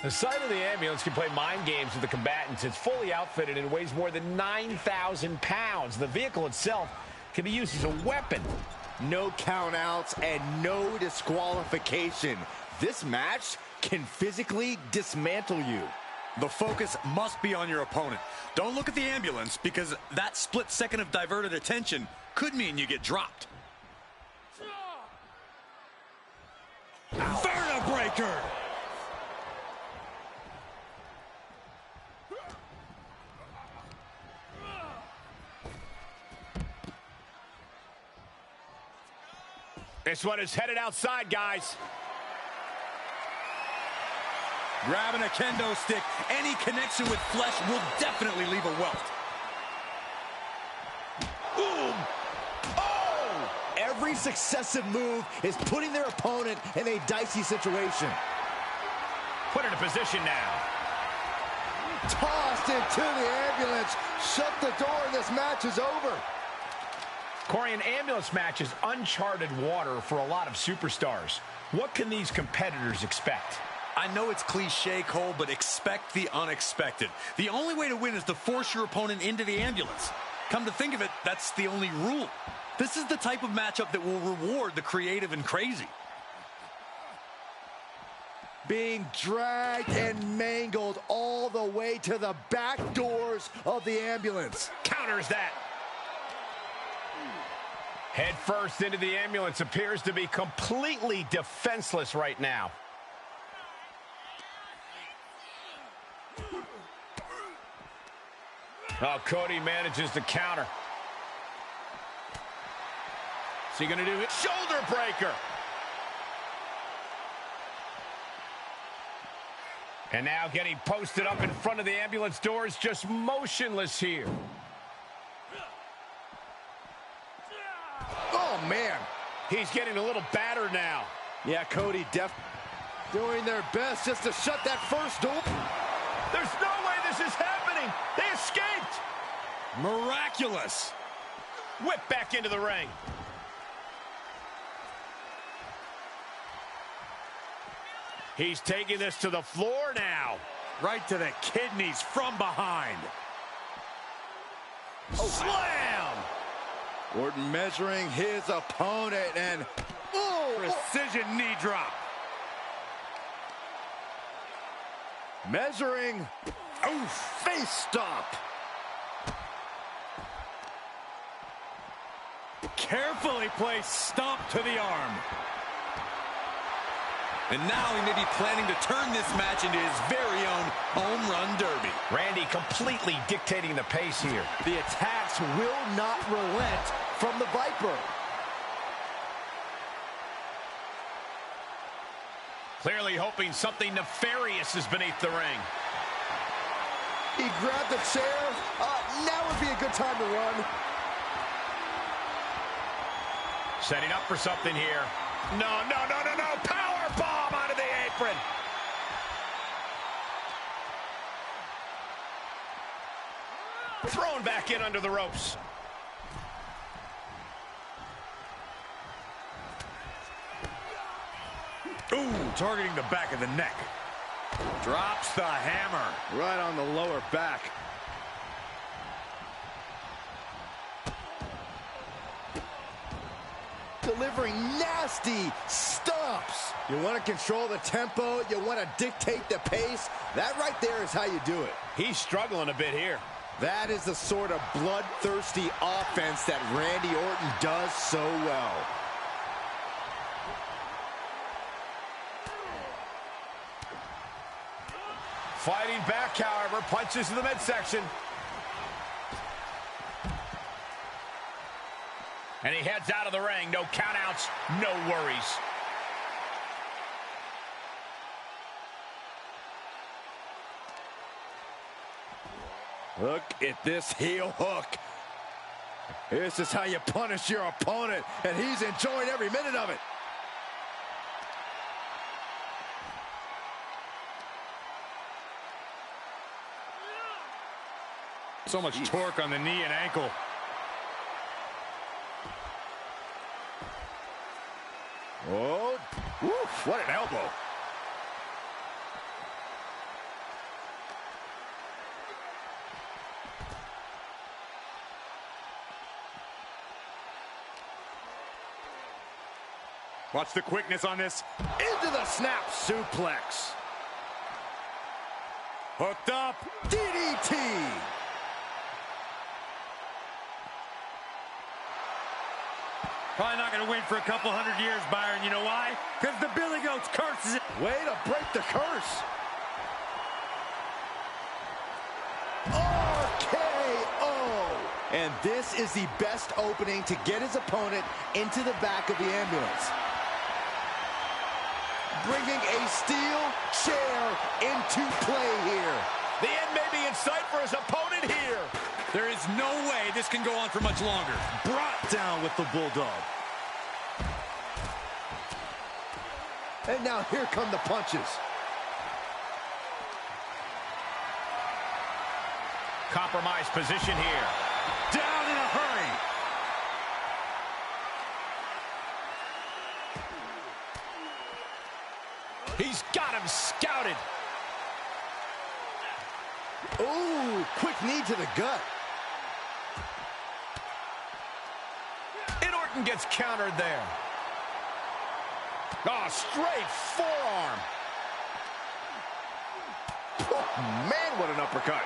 The side of the ambulance can play mind games with the combatants. It's fully outfitted and weighs more than 9,000 pounds. The vehicle itself can be used as a weapon. No countouts and no disqualification. This match can physically dismantle you. The focus must be on your opponent. Don't look at the ambulance, because that split second of diverted attention could mean you get dropped. Vertebreaker! This one is headed outside, guys. Grabbing a kendo stick, any connection with flesh will definitely leave a welt. Boom! Oh! Every successive move is putting their opponent in a dicey situation. Put in a position now. Tossed into the ambulance. Shut the door and this match is over. Corey, an ambulance match is uncharted water for a lot of superstars. What can these competitors expect? I know it's cliche, Cole, but expect the unexpected. The only way to win is to force your opponent into the ambulance. Come to think of it, that's the only rule. This is the type of matchup that will reward the creative and crazy. Being dragged and mangled all the way to the back doors of the ambulance. Counters that. Head first into the ambulance, appears to be completely defenseless right now. Oh, Cody manages to counter. Is he going to do it? Shoulder breaker. And now getting posted up in front of the ambulance doors, just motionless here. Oh, man. He's getting a little battered now. Yeah, Cody doing their best just to shut that first door. There's no way this is happening. They escaped. Miraculous. Whip back into the ring. He's taking this to the floor now. Right to the kidneys from behind. Oh, slam! Orton measuring his opponent and precision knee drop. Measuring. Oh, face stop. Carefully placed stomp to the arm. And now he may be planning to turn this match into his very own home run derby. Randy completely dictating the pace here. The attacks will not relent from the Viper. Clearly hoping something nefarious is beneath the ring. He grabbed the chair. Now would be a good time to run. Setting up for something here. No. Power bomb onto the apron. Thrown back in under the ropes. Ooh, targeting the back of the neck. Drops the hammer. Right on the lower back. Delivering nasty stomps. You want to control the tempo. You want to dictate the pace. That right there is how you do it. He's struggling a bit here. That is the sort of bloodthirsty offense that Randy Orton does so well. Fighting back, however, punches to the midsection. And he heads out of the ring. No countouts, no worries. Look at this heel hook. This is how you punish your opponent, and he's enjoying every minute of it. So much torque on the knee and ankle. Oh, woof, what an elbow. Watch the quickness on this. Into the snap suplex. Hooked up. DDT. Probably not going to win for a couple hundred years, Byron. You know why? Because the Billy Goat's curse is... Way to break the curse. RKO. And this is the best opening to get his opponent into the back of the ambulance. Bringing a steel chair into play here. The end may be in sight for his opponent here. There is no way this can go on for much longer. Brought down with the Bulldog. And now here come the punches. Compromised position here. Down in a hurry. He's got him scouted. Ooh, quick knee to the gut. And Orton gets countered there. Oh, straight forearm. Oh, man, what an uppercut.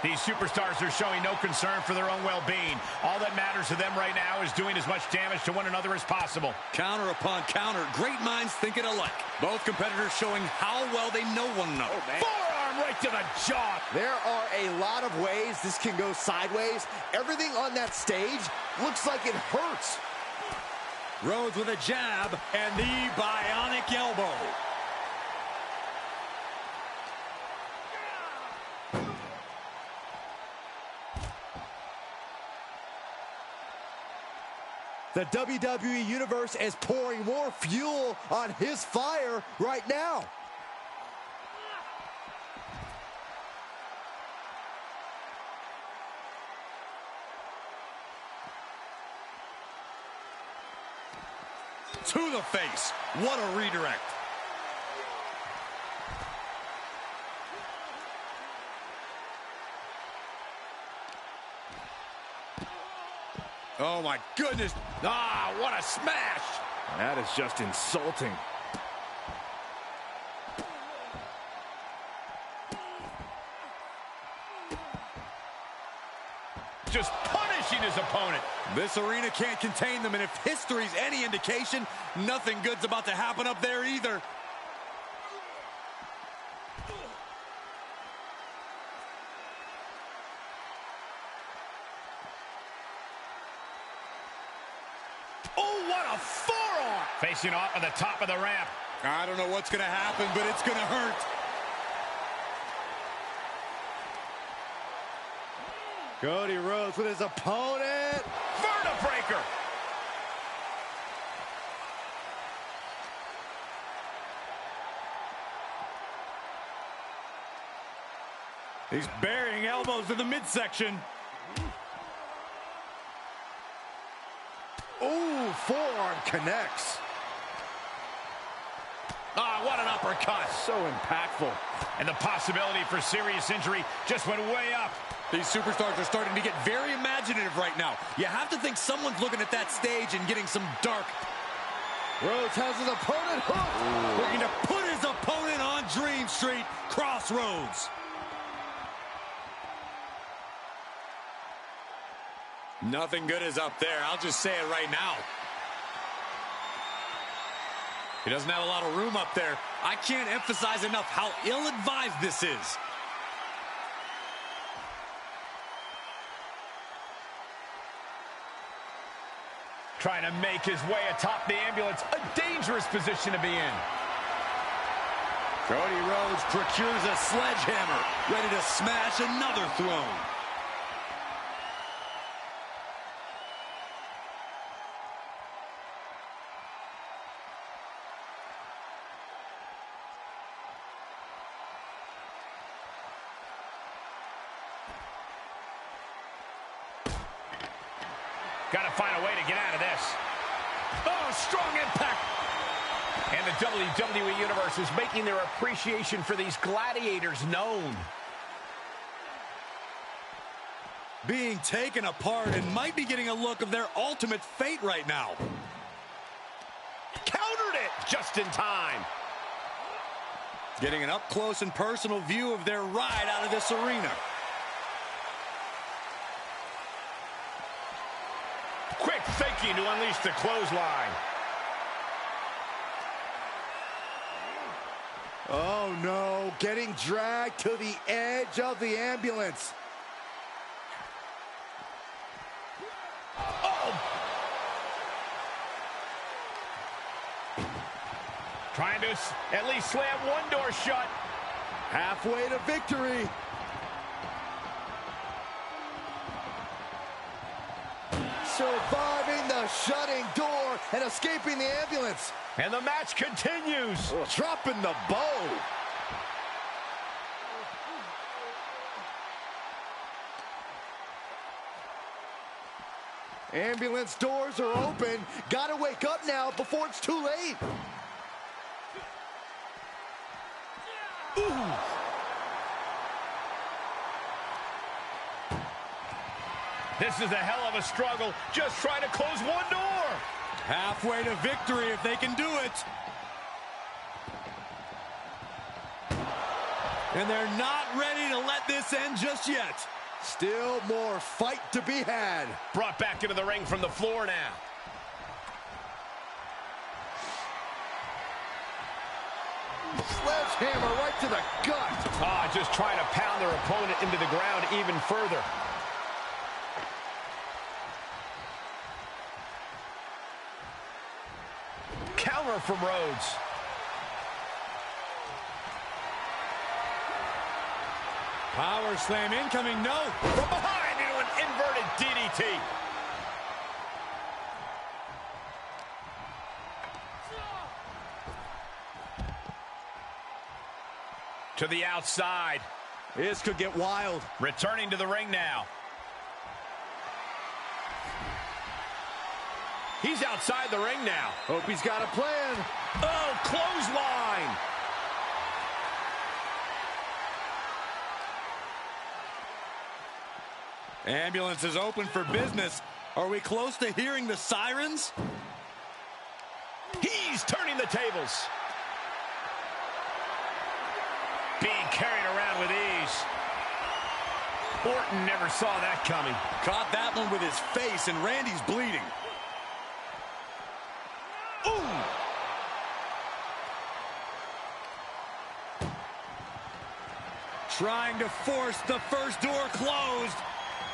These superstars are showing no concern for their own well-being. All that matters to them right now is doing as much damage to one another as possible. Counter upon counter. Great minds thinking alike. Both competitors showing how well they know one another. Oh, man. Forearm right to the jaw. There are a lot of ways this can go sideways. Everything on that stage looks like it hurts. Rhodes with a jab and the bionic elbow. The WWE Universe is pouring more fuel on his fire right now. To the face. What a redirect. Oh, my goodness. Ah, what a smash. That is just insulting. Just punishing his opponent. This arena can't contain them, and if history's any indication, nothing good's about to happen up there either. Oh, what a forearm! Facing off at the top of the ramp. I don't know what's going to happen, but it's going to hurt. Cody Rhodes with his opponent. Vertebreaker. He's burying elbows to the midsection. Ooh, forearm connects. Ah, what an uppercut. So impactful. And the possibility for serious injury just went way up. These superstars are starting to get very imaginative right now. You have to think someone's looking at that stage and getting some dark. Rhodes has his opponent hooked. Looking to put his opponent on Dream Street, Crossroads. Nothing good is up there. I'll just say it right now. He doesn't have a lot of room up there. I can't emphasize enough how ill-advised this is. Trying to make his way atop the ambulance. A dangerous position to be in. Cody Rhodes procures a sledgehammer, ready to smash another throne. Got to find a way to get out of this. Oh, strong impact. And the WWE Universe is making their appreciation for these gladiators known. Being taken apart and might be getting a look of their ultimate fate right now. Counter just in time. Getting an up-close and personal view of their ride out of this arena. Quick thinking to unleash the clothesline. Oh no, getting dragged to the edge of the ambulance. Oh! Trying to at least slam one door shut. Halfway to victory. Surviving the shutting door and escaping the ambulance. And the match continues. Dropping the bow. Ambulance doors are open. Gotta wake up now before it's too late. Ooh. This is a hell of a struggle. Just trying to close one door. Halfway to victory if they can do it. And they're not ready to let this end just yet. Still more fight to be had. Brought back into the ring from the floor now. Sledgehammer right to the gut. Just trying to pound their opponent into the ground even further. Counter from Rhodes. Power slam incoming, no. From behind into an inverted DDT. To the outside. This could get wild. Returning to the ring now. He's outside the ring now. Hope he's got a plan. Oh, clothesline. Ambulance is open for business. Are we close to hearing the sirens? He's turning the tables. Being carried around with ease. Orton never saw that coming. Caught that one with his face, and Randy's bleeding. Ooh! Trying to force the first door closed.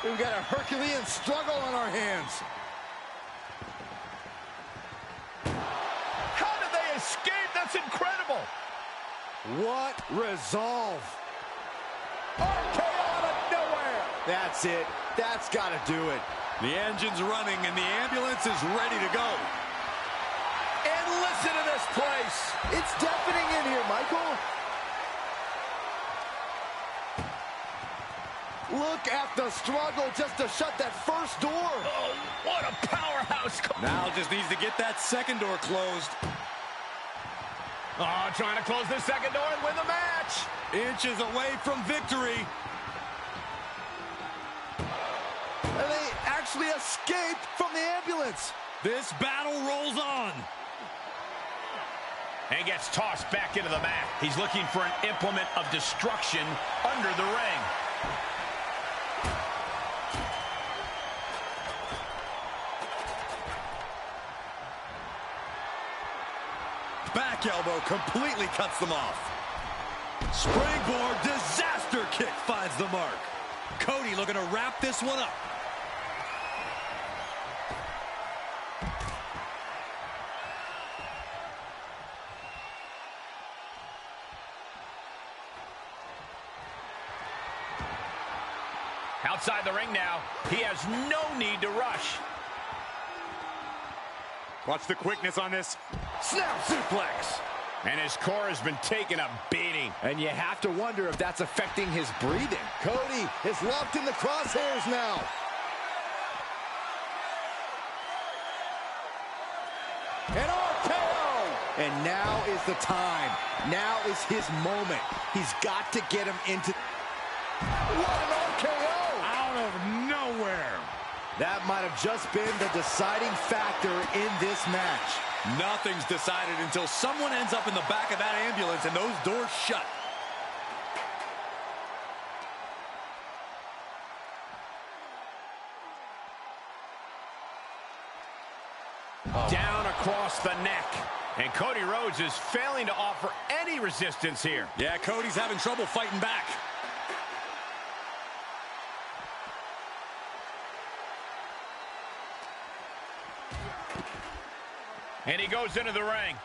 We've got a Herculean struggle on our hands. How did they escape? That's incredible. What resolve. RKO out of nowhere. That's it. That's got to do it. The engine's running, and the ambulance is ready to go. And listen to this place. It's deafening in here, Michael. Look at the struggle just to shut that first door. Oh, what a powerhouse. Now just needs to get that second door closed. Oh, trying to close this second door and win the match. Inches away from victory. And they actually escaped from the ambulance. This battle rolls on. And gets tossed back into the mat. He's looking for an implement of destruction under the ring. Back elbow completely cuts them off. Springboard disaster kick finds the mark. Cody looking to wrap this one up. Outside the ring now. He has no need to rush. Watch the quickness on this. Snap suplex. And his core has been taking a beating. And you have to wonder if that's affecting his breathing. Cody is locked in the crosshairs now. And RKO! And now is the time. Now is his moment. He's got to get him into... What an RKO! Out of nowhere. That might have just been the deciding factor in this match. Nothing's decided until someone ends up in the back of that ambulance and those doors shut. Down across the neck. And Cody Rhodes is failing to offer any resistance here. Yeah, Cody's having trouble fighting back. And he goes into the ring.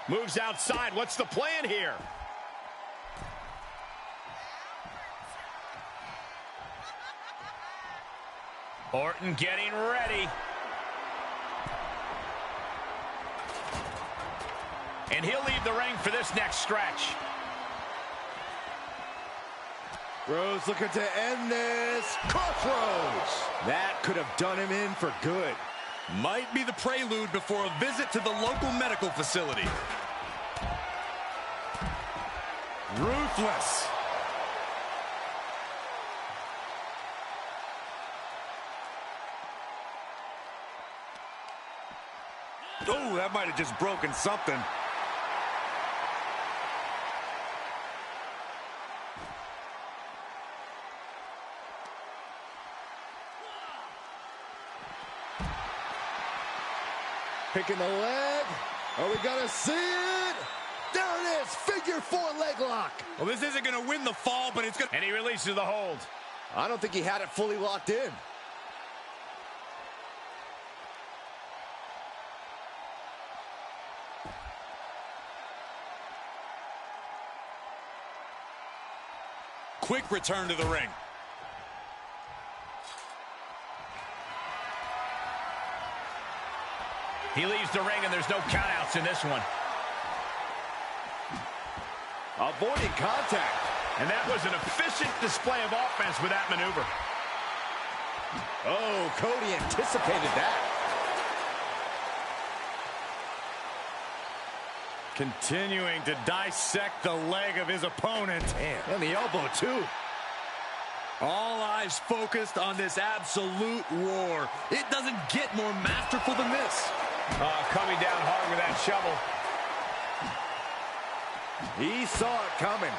Moves outside. What's the plan here? Orton getting ready. And he'll leave the ring for this next stretch. Rhodes looking to end this. Crossroads. That could have done him in for good. Might be the prelude before a visit to the local medical facility. Ruthless. Oh, that might have just broken something. Picking the leg. Are we gonna see it? There it is. Figure 4 leg lock. Well, this isn't going to win the fall, but it's going to... And he releases the hold. I don't think he had it fully locked in. Quick return to the ring. He leaves the ring, and there's no countouts in this one. Avoiding contact. And that was an efficient display of offense with that maneuver. Oh, Cody anticipated that. Continuing to dissect the leg of his opponent. And the elbow, too. All eyes focused on this absolute war. It doesn't get more masterful than this. Coming down hard with that shovel. He saw it coming.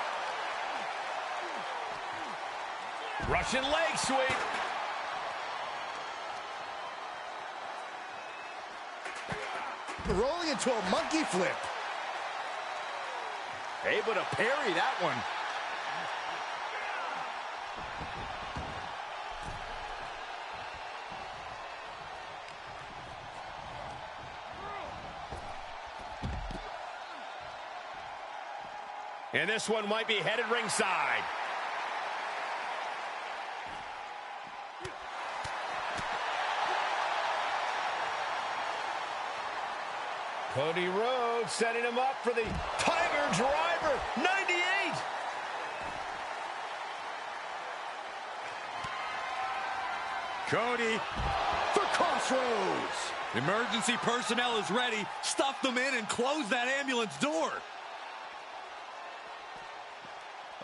Russian leg sweep. Rolling into a monkey flip. Able to parry that one. And this one might be headed ringside. Cody Rhodes setting him up for the Tiger Driver 98. Cody For Crossroads. Emergency personnel is ready. Stuff them in and close that ambulance door.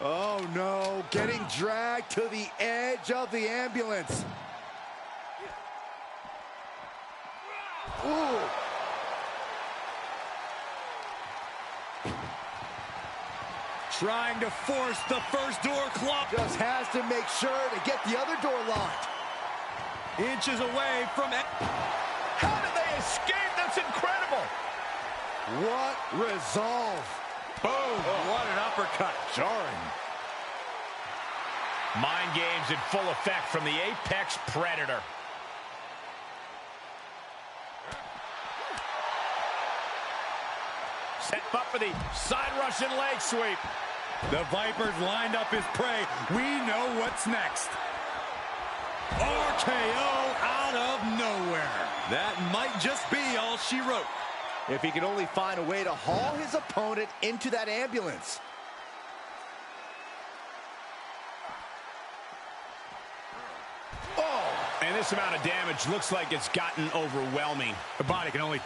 Oh, no. Getting dragged to the edge of the ambulance. Ooh. Trying to force the first door closed. Just has to make sure to get the other door locked. Inches away from it. How did they escape? That's incredible. What resolve. Boom. Oh, what an uppercut. Jarring. Mind games in full effect from the Apex Predator. Set up for the side Russian leg sweep. The Vipers lined up his prey. We know what's next. RKO out of nowhere. That might just be all she wrote. If he could only find a way to haul his opponent into that ambulance. Oh, and this amount of damage looks like it's gotten overwhelming. The body can only...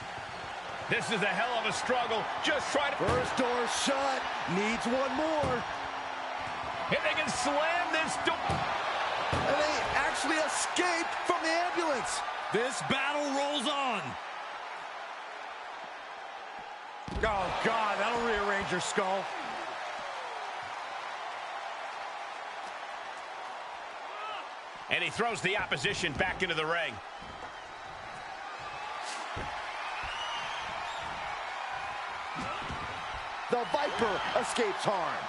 This is a hell of a struggle. Just try to... First door shut. Needs one more. If they can slam this door... And they actually escaped from the ambulance. This battle rolls on. Oh, God, that'll rearrange your skull. And he throws the opposition back into the ring. The Viper escapes harm.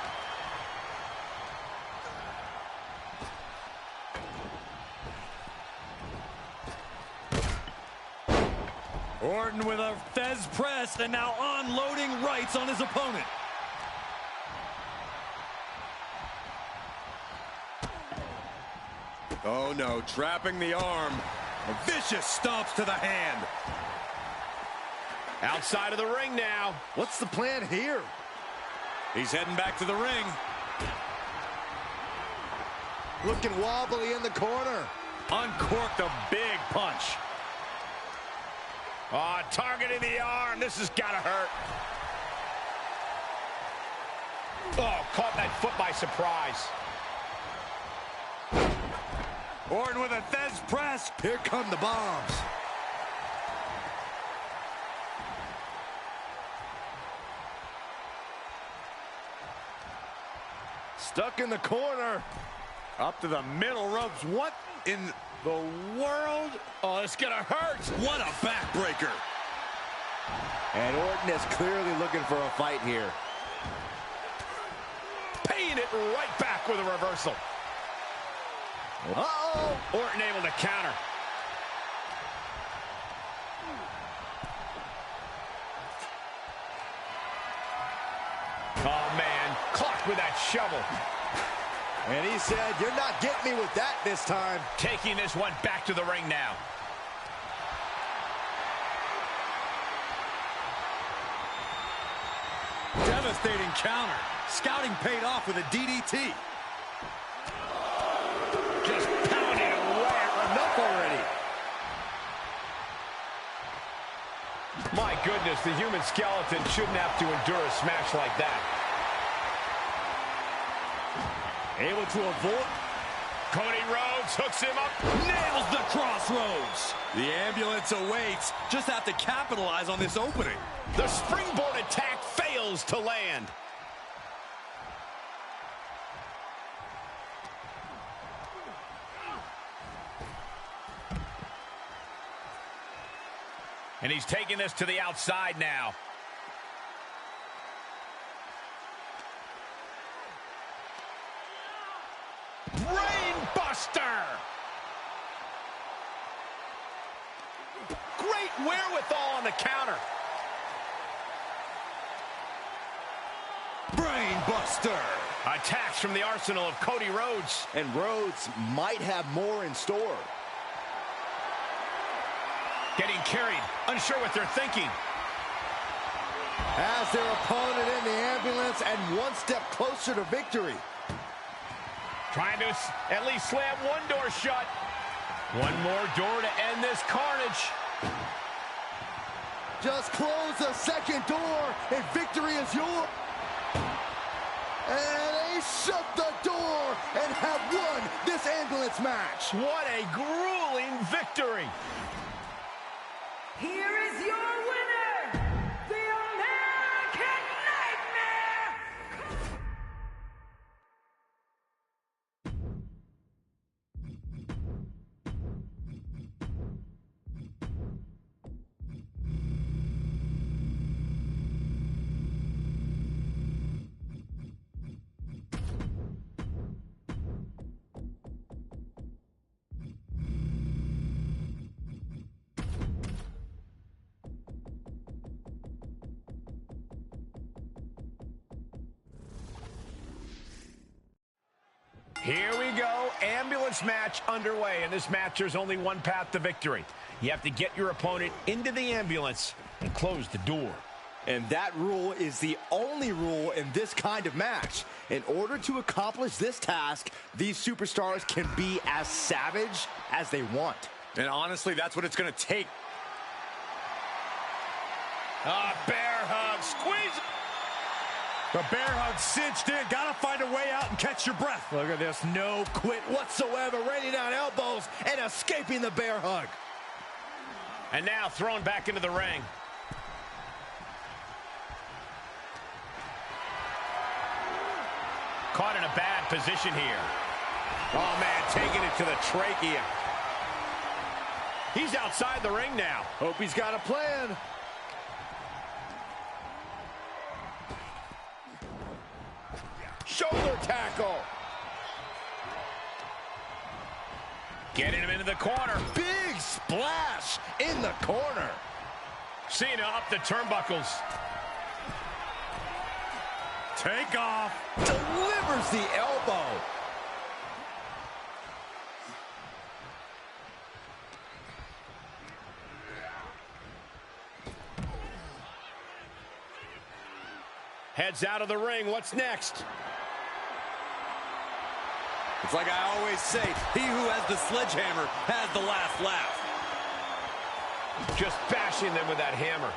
Orton with a Fez press and now unloading rights on his opponent. Oh no, trapping the arm. Vicious stomps to the hand. Outside of the ring now. What's the plan here? He's heading back to the ring. Looking wobbly in the corner. Uncorked a big punch. Oh, targeting the arm. This has got to hurt. Oh, caught that foot by surprise. Orton with a Fez press. Here come the bombs. Stuck in the corner. Up to the middle ropes. What in the world? Oh, it's gonna hurt. What a backbreaker. And Orton is clearly looking for a fight here. Paying it right back with a reversal. Uh-oh. Orton able to counter. Oh, man. Clocked with that shovel. And he said, you're not getting me with that this time. Taking this one back to the ring now. Devastating counter. Scouting paid off with a DDT. Just pounding away. Enough already. My goodness, the human skeleton shouldn't have to endure a smash like that. Able to avoid. Cody Rhodes hooks him up. Nails the crossroads. The ambulance awaits. Just have to capitalize on this opening. The springboard attack fails to land. And he's taking this to the outside now. Brainbuster! Great wherewithal on the counter. Brainbuster. Attacks from the arsenal of Cody Rhodes. And Rhodes might have more in store. Getting carried, unsure what they're thinking. Has their opponent in the ambulance and one step closer to victory. Trying to at least slam one door shut. One more door to end this carnage. Just close the second door and victory is yours. And they shut the door and have won this ambulance match. What a grueling victory. Here is your winner, the American Nightmare! Here we go, ambulance match underway. In this match, there's only one path to victory. You have to get your opponent into the ambulance and close the door. And that rule is the only rule in this kind of match. In order to accomplish this task, these superstars can be as savage as they want. And honestly, that's what it's going to take. Bear hug, squeeze. The bear hug cinched in. Gotta find a way out and catch your breath. Look at this, no quit whatsoever, raining down elbows and escaping the bear hug. And now thrown back into the ring. Caught in a bad position here. Oh, man, taking it to the trachea. He's outside the ring now. Hope he's got a plan. Shoulder tackle. Getting him into the corner. Big splash in the corner. Cena up the turnbuckles. Take off. Delivers the elbow. Heads out of the ring. What's next? It's like I always say, he who has the sledgehammer has the last laugh. Just bashing them with that hammer.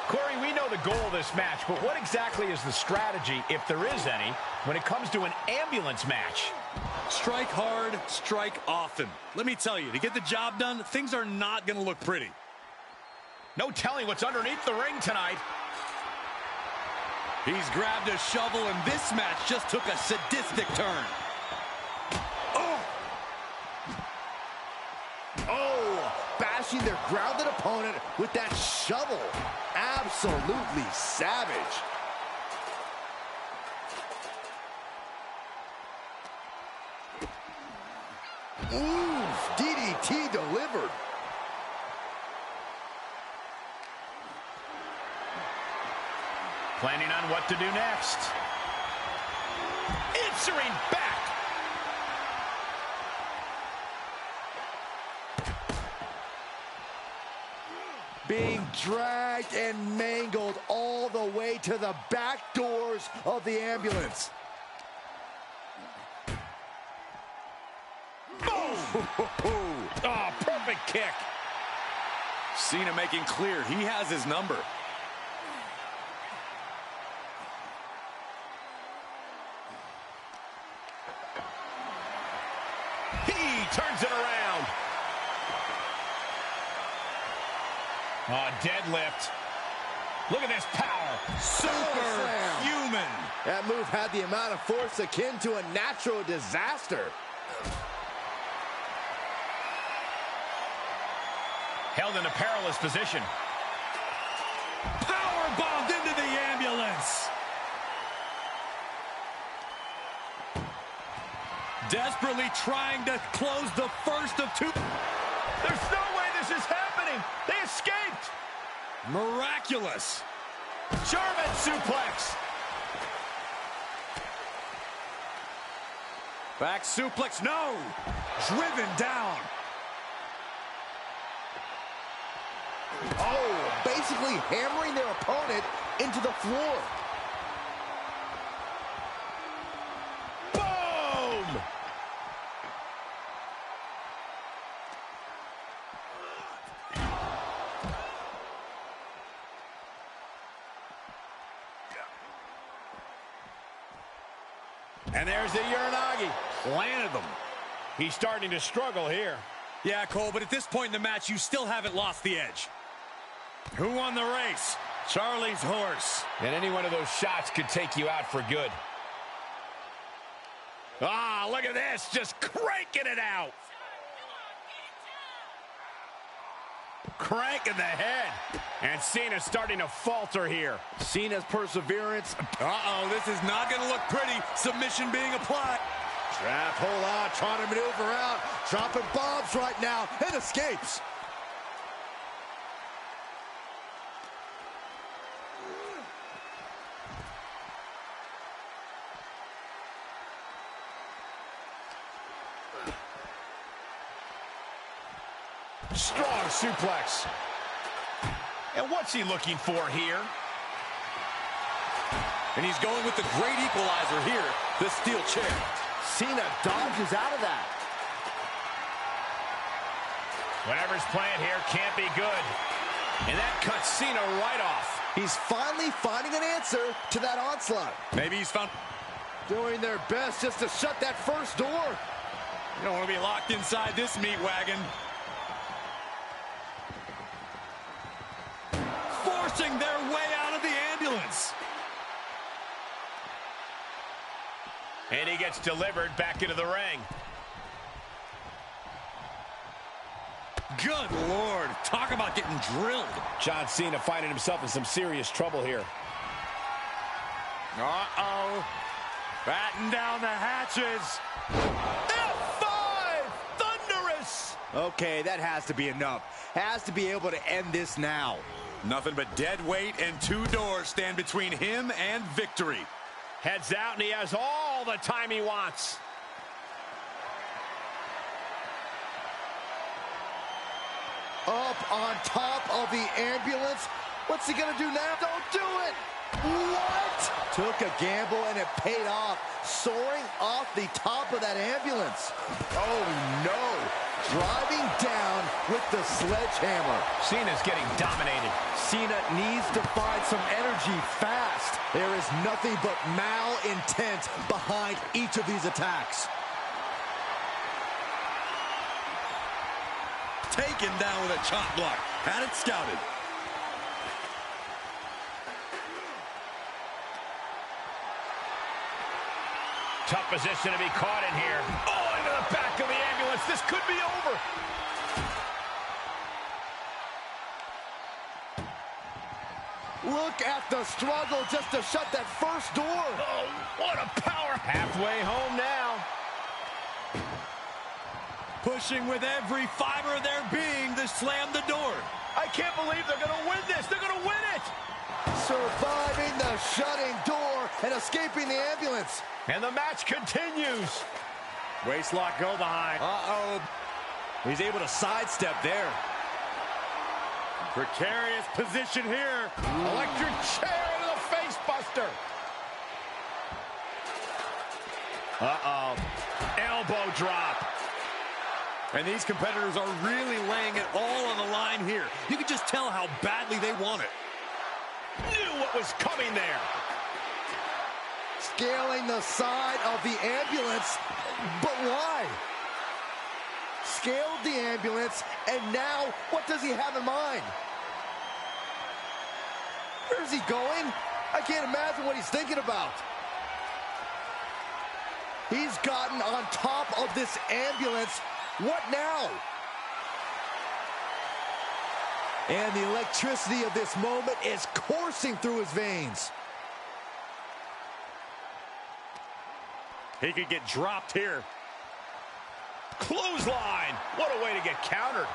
Corey, we know the goal of this match, but what exactly is the strategy, if there is any, when it comes to an ambulance match? Strike hard, strike often. Let me tell you, to get the job done, things are not going to look pretty. No telling what's underneath the ring tonight. He's grabbed a shovel, and this match just took a sadistic turn. Oh, bashing their grounded opponent with that shovel. Absolutely savage. Oof, DDT delivered. Planning on what to do next. Answering back. Being dragged and mangled all the way to the back doors of the ambulance. Boom! Oh, perfect kick. Cena making clear he has his number. He turns it around. Oh, deadlift. Look at this power. Superhuman. That move had the amount of force akin to a natural disaster. Held in a perilous position. Power bombed into the ambulance. Desperately trying to close the first of two. There's no way this is happening. They escaped. Miraculous. German suplex. Back suplex, no. Driven down. Oh, basically hammering their opponent into the floor. Boom! And there's the Uranagi. Landed them. He's starting to struggle here. Yeah, Cole, but at this point in the match, you still haven't lost the edge. Who won the race? Charlie's horse. And any one of those shots could take you out for good. Ah, look at this, just cranking it out. Cranking the head. And Cena's starting to falter here. Cena's perseverance. Uh-oh, this is not going to look pretty. Submission being applied. Trap hold out, trying to maneuver out. Dropping bombs right now and escapes. Strong suplex. And what's he looking for here? And he's going with the great equalizer here, the steel chair. Cena dodges out of that. Whatever's playing here can't be good. And that cuts Cena right off. He's finally finding an answer to that onslaught. Maybe he's found... Doing their best just to shut that first door. You don't want to be locked inside this meat wagon. Forcing their way out of the ambulance. And he gets delivered back into the ring. Good Lord. Talk about getting drilled. John Cena finding himself in some serious trouble here. Uh-oh. Batten down the hatches. F5! Thunderous! Okay, that has to be enough. Has to be able to end this now. Nothing but dead weight and two doors stand between him and victory. Heads out, and he has all the time he wants. Up on top of the ambulance. What's he gonna do now? Don't do it! What? Took a gamble and it paid off. Soaring off the top of that ambulance. Oh no. Driving down with the sledgehammer. Cena's getting dominated. Cena needs to find some energy fast. There is nothing but malintent behind each of these attacks. Taken down with a chop block. Had it scouted. Tough position to be caught in here. Oh, into the back of the ambulance. This could be over. Look at the struggle just to shut that first door. Oh, what a power. Halfway home now. Pushing with every fiber of their being to slam the door. I can't believe they're going to win this. They're going to win it. Surviving the shutting door and escaping the ambulance. And the match continues. Waistlock go behind. Uh-oh. He's able to sidestep there. Precarious position here. Electric chair into the face buster. Uh-oh. Elbow drop. And these competitors are really laying it all on the line here. You can just tell how badly they want it. Knew what was coming there. Scaling the side of the ambulance, but why? Scaled the ambulance, and now what does he have in mind? Where's he going? I can't imagine what he's thinking about. He's gotten on top of this ambulance. What now? And the electricity of this moment is coursing through his veins. He could get dropped here. Clothesline. What a way to get countered.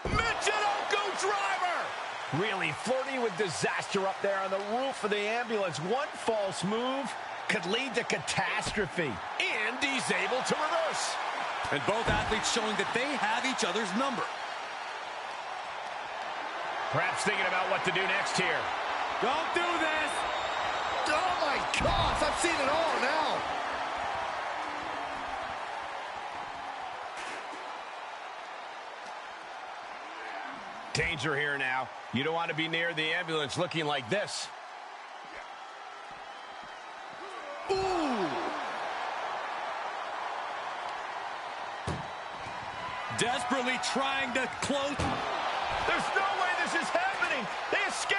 Michinoku driver. Really flirting with disaster up there on the roof of the ambulance. One false move could lead to catastrophe. And he's able to reverse. And both athletes showing that they have each other's number. Perhaps thinking about what to do next here. Don't do this! Oh my gosh, I've seen it all now. Danger here now. You don't want to be near the ambulance looking like this. Ooh. Desperately trying to close. There's no way this is happening. They escaped.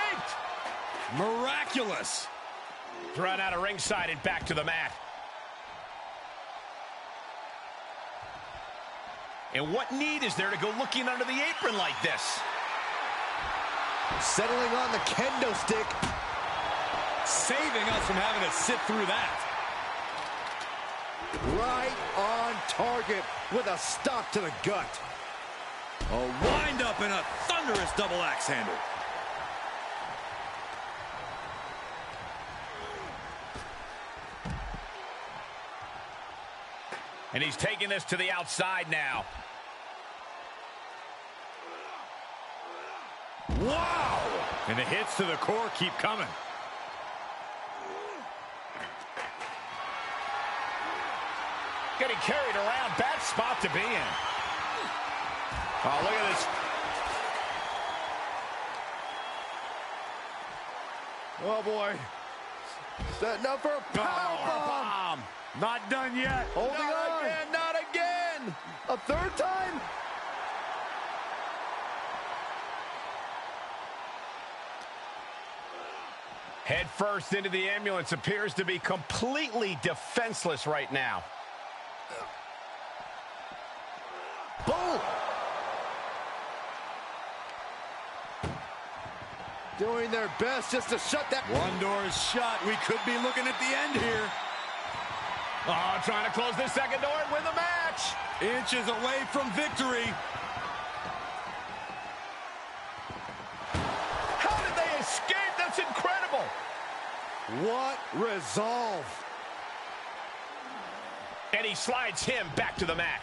Miraculous. Thrown out of ringside and back to the mat. And what need is there to go looking under the apron like this? Settling on the kendo stick. Saving us from having to sit through that. Right on target with a stop to the gut. A wind-up and a thunderous double axe handle. And he's taking this to the outside now. Wow! And the hits to the core keep coming. Getting carried around. Bad spot to be in. Oh, look at this. Oh, boy. Setting up for a powerbomb. Not done yet. Holding on. Not again, not again. A third time? Head first into the ambulance. Appears to be completely defenseless right now. Boom! Doing their best just to shut that. One door is shut. We could be looking at the end here. Oh, trying to close this second door and win the match. Inches away from victory. How did they escape? That's incredible. What resolve. And he slides him back to the mat.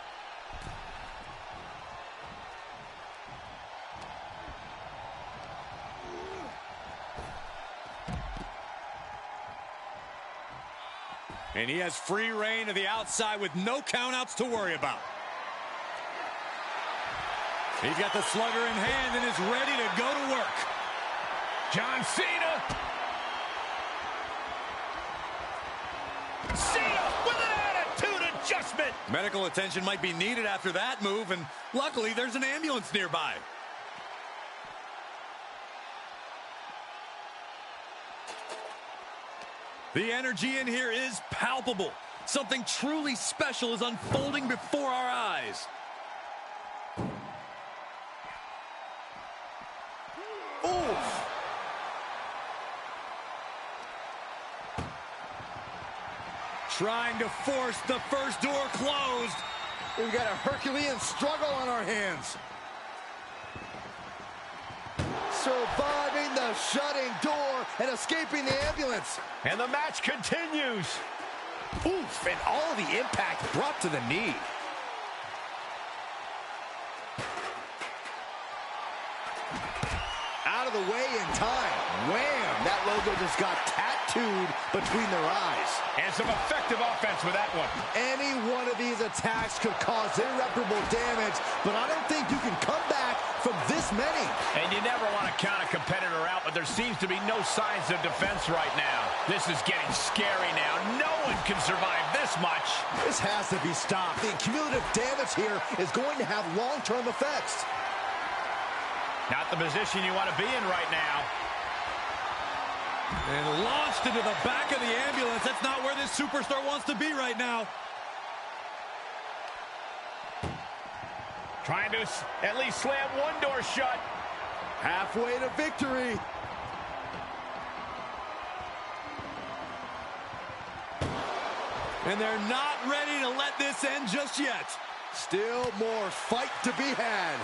And he has free reign to the outside with no countouts to worry about. He's got the slugger in hand and is ready to go to work. John Cena. Cena with an attitude adjustment. Medical attention might be needed after that move, and luckily there's an ambulance nearby. The energy in here is palpable. Something truly special is unfolding before our eyes. Oof. Trying to force the first door closed. We've got a Herculean struggle on our hands. Surviving the shutting door and escaping the ambulance. And the match continues. Oof, and all the impact brought to the knee. Out of the way in time. Wham! That logo just got tattooed between their eyes. And some effective offense with that one. Any one of these attacks could cause irreparable damage, but I don't think you can come back from this many. And you never want to count a competitor out, but there seems to be no signs of defense right now. This is getting scary now. No one can survive this much. This has to be stopped. The cumulative damage here is going to have long-term effects. Not the position you want to be in right now. And launched into the back of the ambulance. That's not where this superstar wants to be right now. Trying to at least slam one door shut. Halfway to victory. And they're not ready to let this end just yet. Still more fight to be had.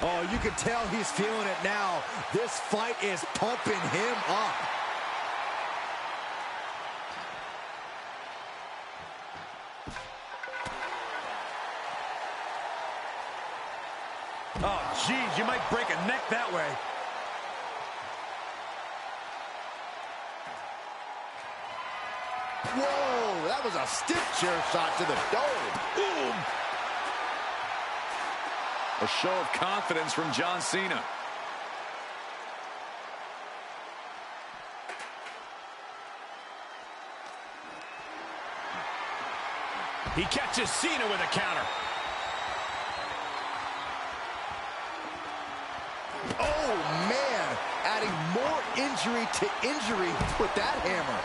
Oh, you can tell he's feeling it now. This fight is pumping him up. Oh, geez, you might break a neck that way. Whoa, that was a stiff chair shot to the dome. Boom! A show of confidence from John Cena. He catches Cena with a counter. Oh, man, adding more injury to injury with that hammer.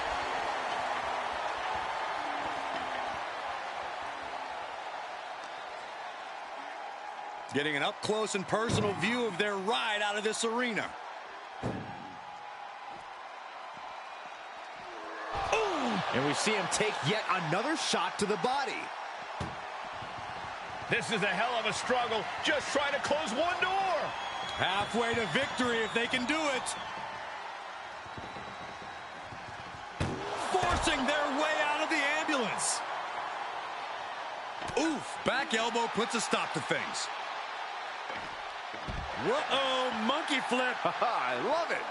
Getting an up-close and personal view of their ride out of this arena. Ooh! And we see him take yet another shot to the body. This is a hell of a struggle. Just trying to close one door. Halfway to victory if they can do it. Forcing their way out of the ambulance. Oof, back elbow puts a stop to things. Whoa, monkey flip. I love it.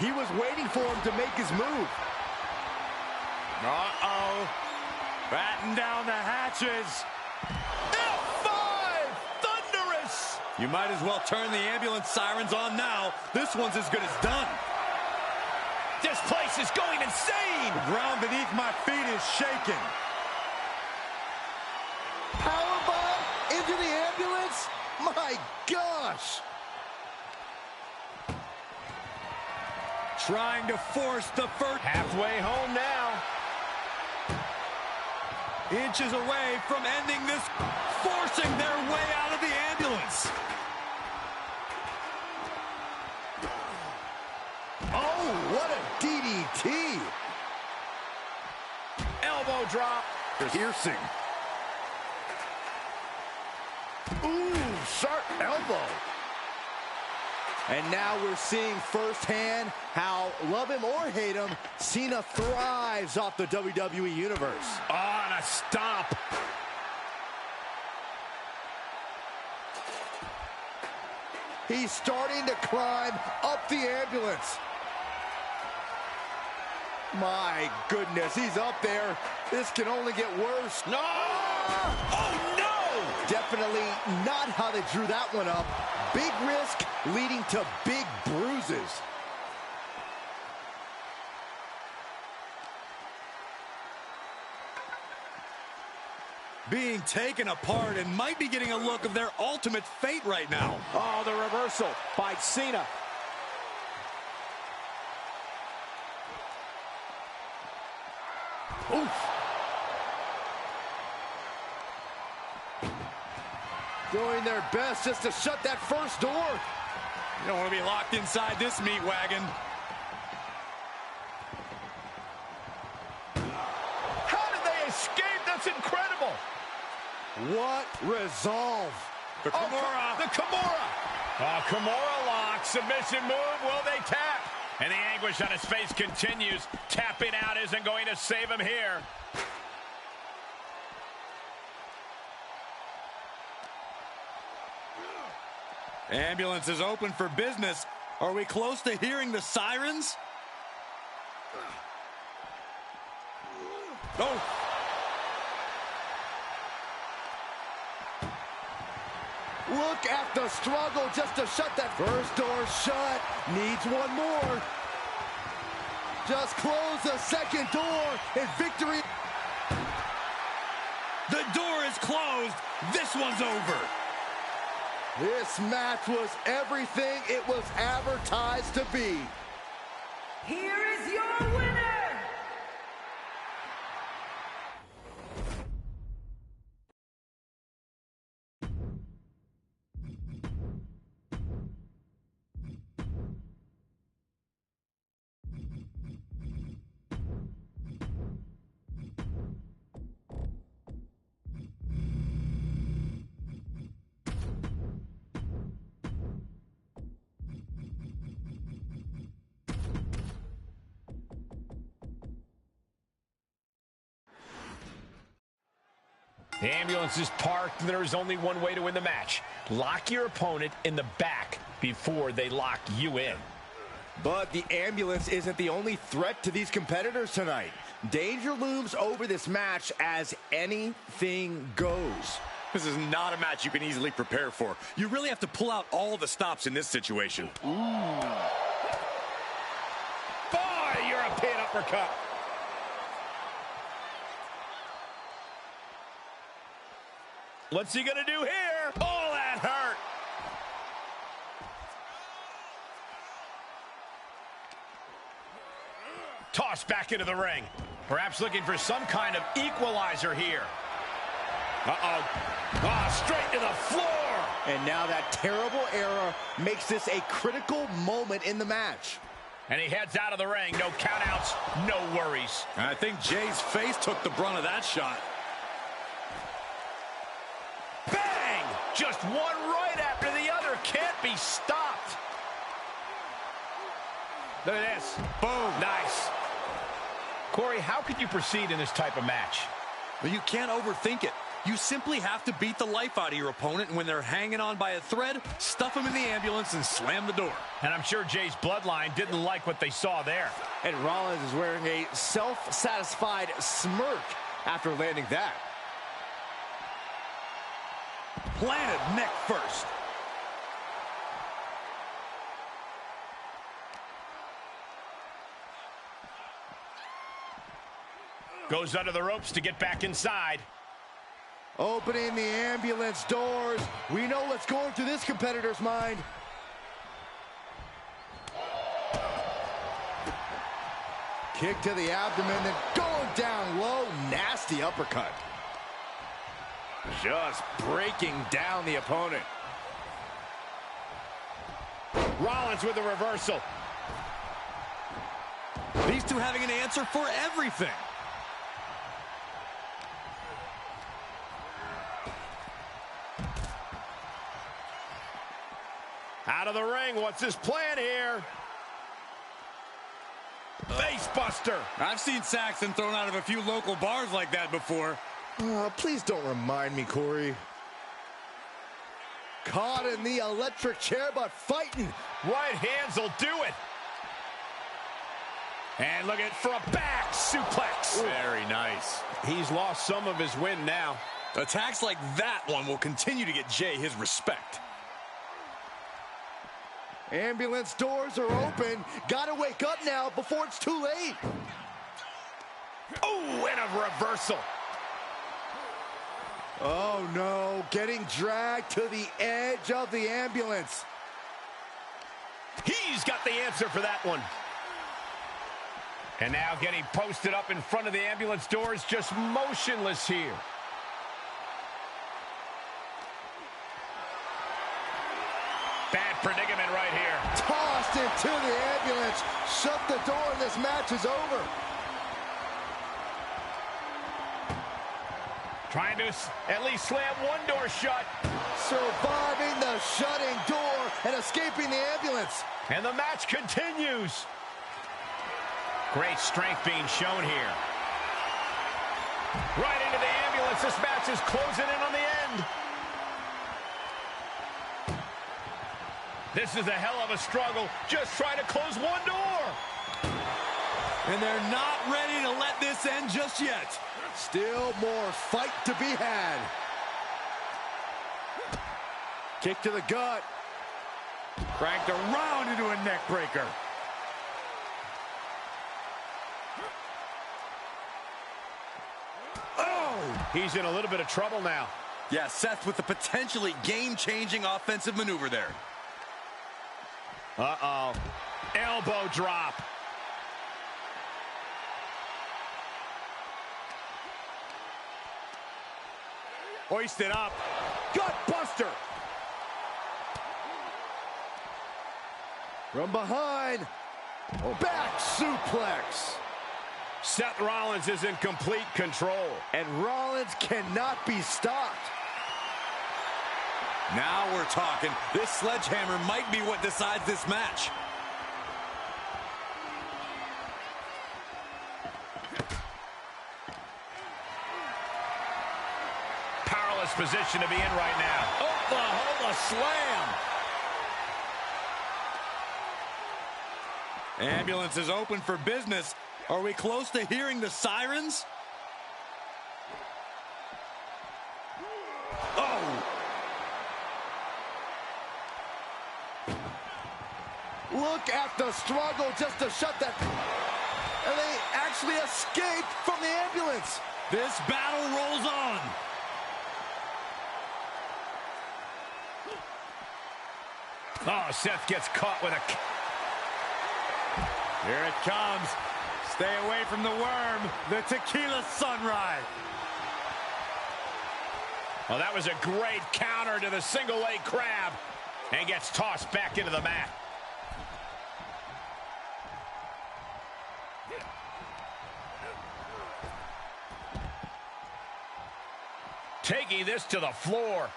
He was waiting for him to make his move. Uh-oh. Batten down the hatches. F5! Thunderous! You might as well turn the ambulance sirens on now. This one's as good as done. This place is going insane! The ground beneath my feet is shaking. Powerbomb into the ambulance? My gosh! Trying to force the first. Halfway home now. Inches away from ending this, forcing their way out of the ambulance. Oh, what a DDT! Elbow drop. Piercing. Ooh, sharp elbow. And now we're seeing firsthand how, love him or hate him, Cena thrives off the WWE Universe. On a stomp. He's starting to climb up the ambulance. My goodness, he's up there. This can only get worse. No! Oh, no! Definitely not how they drew that one up. Big risk leading to big bruises. Being taken apart and might be getting a look of their ultimate fate right now. Oh, the reversal by Cena. Oof. Doing their best just to shut that first door. You don't want to be locked inside this meat wagon. How did they escape? That's incredible. What resolve. The Kimura. The Kimura. Oh, Kimura lock. Submission move. Will they tap? And the anguish on his face continues. Tapping out isn't going to save him here. Ambulance is open for business. Are we close to hearing the sirens? Oh. Look at the struggle just to shut that first door shut. Needs one more. Just close the second door and victory. The door is closed. This one's over. This match was everything it was advertised to be. Here is your winner. The ambulance is parked, and there is only one way to win the match. Lock your opponent in the back before they lock you in. But the ambulance isn't the only threat to these competitors tonight. Danger looms over this match as anything goes. This is not a match you can easily prepare for. You really have to pull out all the stops in this situation. Boy, European uppercut. What's he gonna do here? Oh, that hurt. Tossed back into the ring. Perhaps looking for some kind of equalizer here. Uh-oh. Ah, straight to the floor. And now that terrible error makes this a critical moment in the match. And he heads out of the ring. No countouts, no worries. I think Jay's face took the brunt of that shot. Bang! Just one right after the other. Can't be stopped. Look at this. Boom. Nice. Corey, how could you proceed in this type of match? Well, you can't overthink it. You simply have to beat the life out of your opponent, and when they're hanging on by a thread, stuff them in the ambulance and slam the door. And I'm sure Jay's bloodline didn't like what they saw there. And Rollins is wearing a self-satisfied smirk after landing that. Planted neck first. Goes under the ropes to get back inside. Opening the ambulance doors. We know what's going through this competitor's mind. Kick to the abdomen, then going down low. Nasty uppercut. Just breaking down the opponent. Rollins with a reversal. These two having an answer for everything. Out of the ring, what's his plan here? Face buster. I've seen Saxton thrown out of a few local bars like that before. Please don't remind me, Corey. Caught in the electric chair, but fighting. Right hands will do it. And look at for a back suplex. Very nice. He's lost some of his wind now. Attacks like that one will continue to get Jay his respect. Ambulance doors are open. Gotta wake up now before it's too late. Oh, and a reversal. Oh no, getting dragged to the edge of the ambulance. He's got the answer for that one. And now getting posted up in front of the ambulance doors, just motionless here. Bad predicament right here. Tossed into the ambulance. Shut the door and this match is over. Trying to at least slam one door shut. Surviving the shutting door and escaping the ambulance. And the match continues. Great strength being shown here. Right into the ambulance. This match is closing in on the end. This is a hell of a struggle. Just trying to close one door. And they're not ready to let this end just yet. Still more fight to be had. Kick to the gut. Cranked around into a neck breaker. Oh! He's in a little bit of trouble now. Yeah, Seth with the potentially game-changing offensive maneuver there. Uh-oh. Elbow drop. Hoisted up. Gut buster. From behind. Back suplex. Seth Rollins is in complete control. And Rollins cannot be stopped. Now we're talking. This sledgehammer might be what decides this match. Powerless position to be in right now. Oklahoma slam. Ambulance is open for business. Are we close to hearing the sirens? Oh! Look at the struggle just to shut that. And they actually escaped from the ambulance. This battle rolls on. Oh, Seth gets caught with a... Here it comes. Stay away from the worm. The tequila sunrise. Oh, that was a great counter to the single leg crab. And gets tossed back into the mat. Taking this to the floor.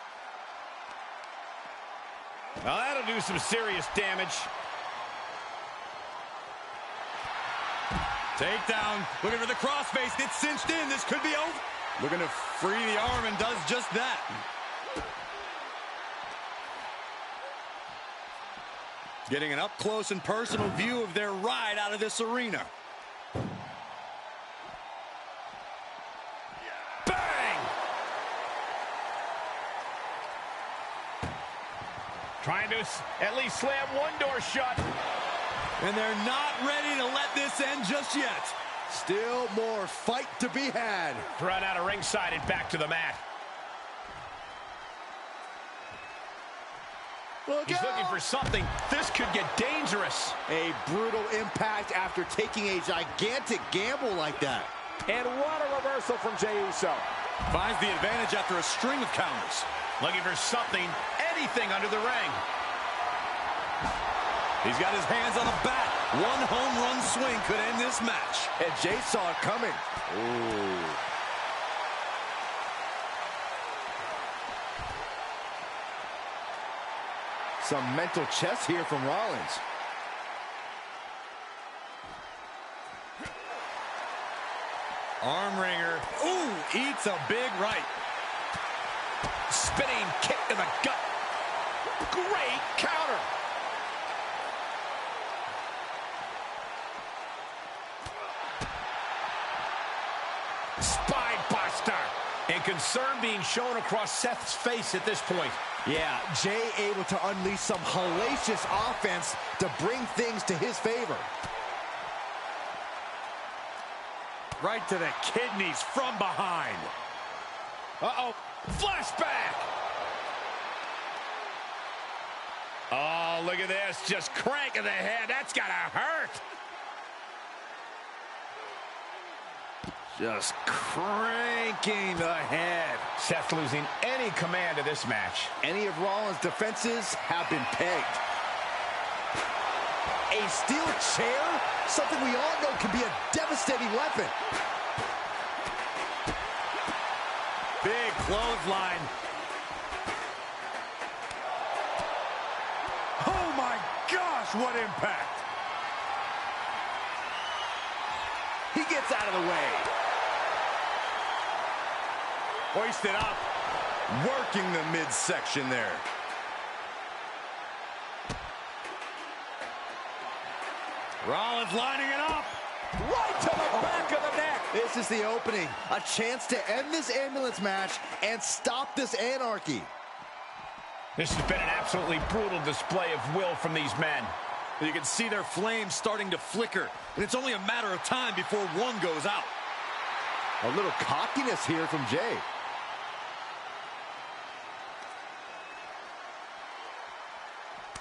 Now that'll do some serious damage. Takedown. Looking for the crossface. Gets cinched in. This could be over. Looking to free the arm and does just that. Getting an up-close and personal view of their ride out of this arena. close. At least slam one door shut. And they're not ready to let this end just yet. Still more fight to be had. Run out of ringside and back to the mat. He's looking for something. This could get dangerous. A brutal impact after taking a gigantic gamble like that. And what a reversal from Jey Uso. Finds the advantage after a string of counters. Looking for something, anything under the ring. He's got his hands on the bat. One home run swing could end this match. And Jey saw it coming. Ooh. Some mental chess here from Rollins. Arm wringer. Ooh, eats a big right. Spinning kick to the gut. Great counter. Spine buster. And concern being shown across Seth's face at this point. Yeah, Jey able to unleash some hellacious offense to bring things to his favor. Right to the kidneys from behind. Uh-oh. Flashback. Oh, look at this. Just cranking the head. That's got to hurt. Just cranking the head. Seth losing any command of this match. Any of Rollins' defenses have been pegged. A steel chair? Something we all know can be a devastating weapon. Big clothesline. Oh my gosh, what impact. He gets out of the way. Hoisted up. Working the midsection there. Rollins lining it up. Right to the back of the neck. This is the opening. A chance to end this ambulance match and stop this anarchy. This has been an absolutely brutal display of will from these men. You can see their flames starting to flicker, and it's only a matter of time before one goes out. A little cockiness here from Jey.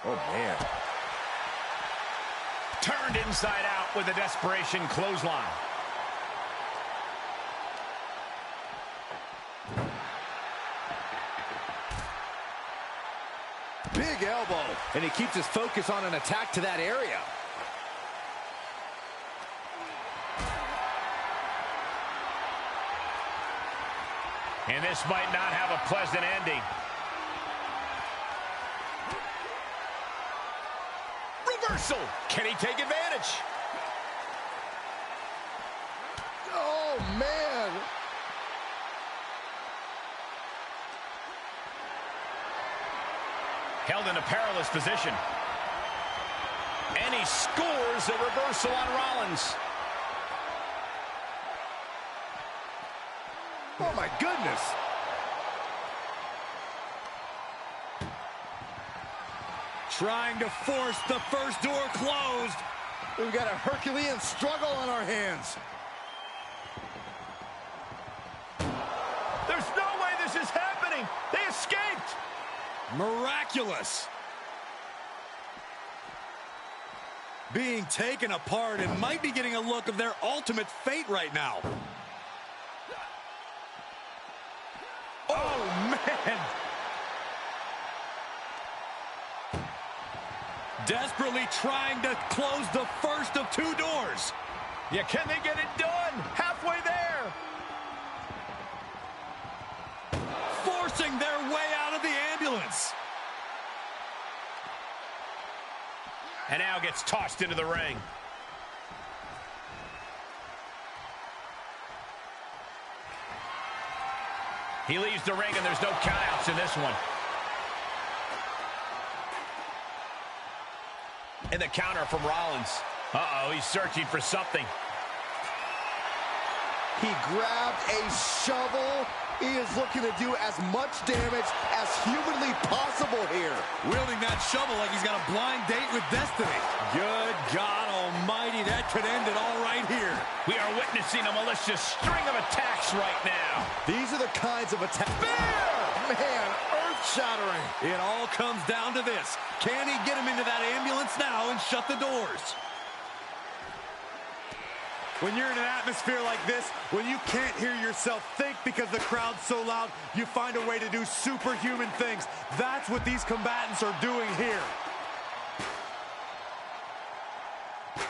Oh, man. Turned inside out with a desperation clothesline. Big elbow. And he keeps his focus on an attack to that area. And this might not have a pleasant ending. Reversal. Can he take advantage? Oh, man. Held in a perilous position. And he scores a reversal on Rollins. Oh, my goodness. Trying to force the first door closed. We've got a Herculean struggle on our hands. There's no way this is happening. They escaped. Miraculous. Being taken apart and might be getting a look of their ultimate fate right now. Oh, man. Desperately trying to close the first of two doors. Yeah, can they get it done? Halfway there. Forcing their way out of the ambulance. And now gets tossed into the ring. He leaves the ring and there's no countouts in this one. And the counter from Rollins. Uh-oh, he's searching for something. He grabbed a shovel He is looking to do as much damage as humanly possible here. Wielding that shovel like he's got a blind date with destiny. Good God almighty, that could end it all right here. We are witnessing a malicious string of attacks right now. These are the kinds of attacks. Man, earth-shattering. It all comes down to this. Can he get him into that ambulance now and shut the doors? When you're in an atmosphere like this, when you can't hear yourself think because the crowd's so loud, you find a way to do superhuman things. That's what these combatants are doing here.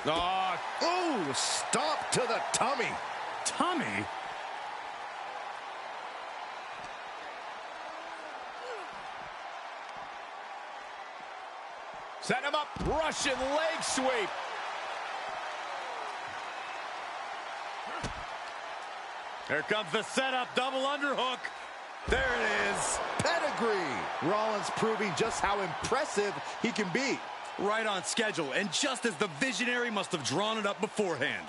Oh, stop to the tummy. Tummy? Set him up, Russian leg sweep. Here comes the setup, double underhook. There it is. Pedigree. Rollins proving just how impressive he can be. Right on schedule, and just as the visionary must have drawn it up beforehand.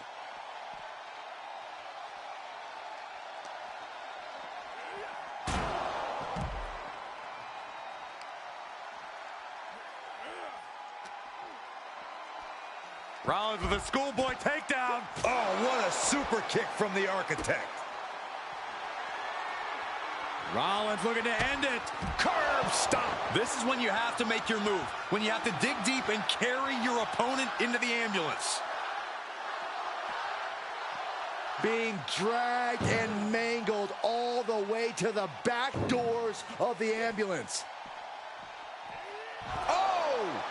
Rollins with a schoolboy takedown. Oh, what a super kick from the architect. Rollins looking to end it. Curb stop. This is when you have to make your move. When you have to dig deep and carry your opponent into the ambulance. Being dragged and mangled all the way to the back doors of the ambulance. Oh!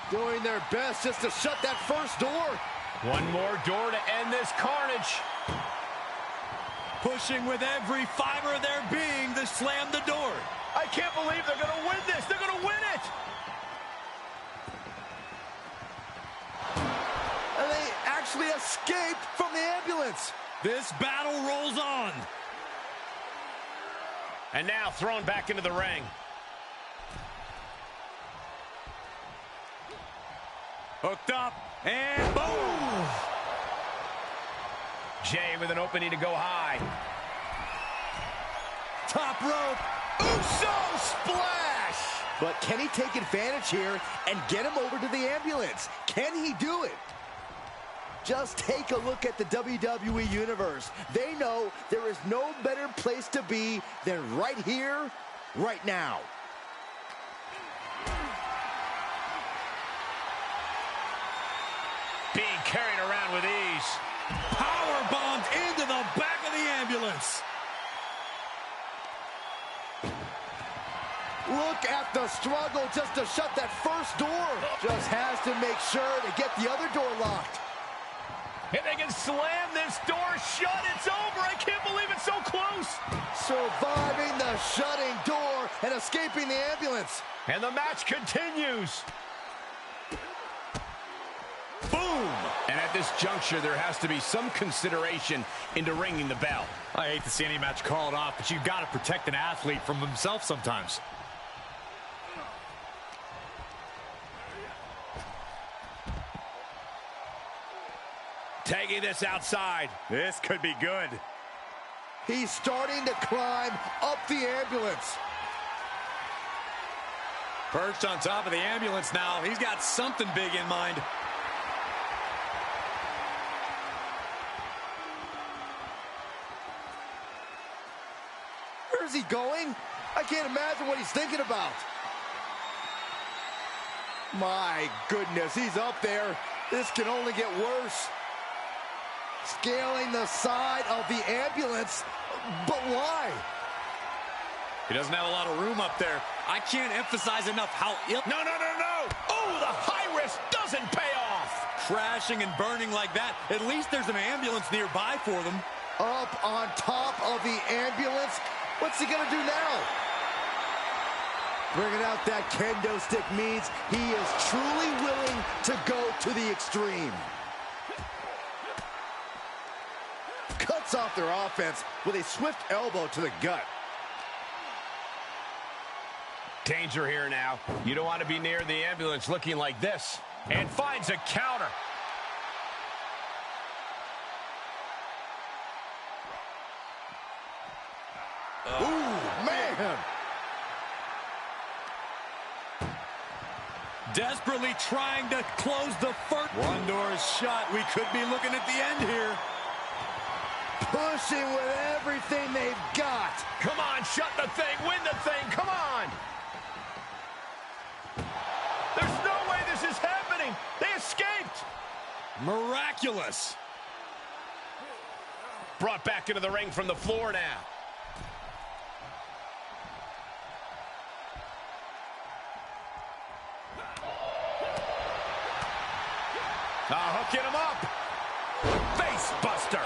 Doing their best just to shut that first door. One more door to end this carnage. Pushing with every fiber of their being to slam the door. I can't believe they're going to win this. They're going to win it. And they actually escaped from the ambulance. This battle rolls on. And now thrown back into the ring. Hooked up, and boom! Jay with an opening to go high. Top rope. Uso splash! But can he take advantage here and get him over to the ambulance? Can he do it? Just take a look at the WWE Universe. They know there is no better place to be than right here, right now. Being carried around with ease. Power bombed into the back of the ambulance. Look at the struggle just to shut that first door. Just has to make sure to get the other door locked. If they can slam this door shut, it's over. I can't believe it's so close. Surviving the shutting door and escaping the ambulance. And the match continues. Boom! And at this juncture, there has to be some consideration into ringing the bell. I hate to see any match called off, but you've got to protect an athlete from himself sometimes. Taking this outside. This could be good. He's starting to climb up the ambulance. Perched on top of the ambulance now. He's got something big in mind. Where's he going? I can't imagine what he's thinking about. My goodness, he's up there. This can only get worse. Scaling the side of the ambulance, but why? He doesn't have a lot of room up there. I can't emphasize enough how ill... No. Oh, the high risk doesn't pay off. Crashing and burning like that, at least there's an ambulance nearby for them. Up on top of the ambulance. What's he gonna do now? Bringing out that kendo stick means he is truly willing to go to the extreme. Cuts off their offense with a swift elbow to the gut. Danger here now. You don't want to be near the ambulance looking like this. And finds a counter. Ooh, man. Desperately trying to close the first. One door is shut. We could be looking at the end here. Pushing with everything they've got. Come on, shut the thing, win the thing, come on! There's no way this is happening! They escaped! Miraculous. Brought back into the ring from the floor now. Hooking him up. Face buster.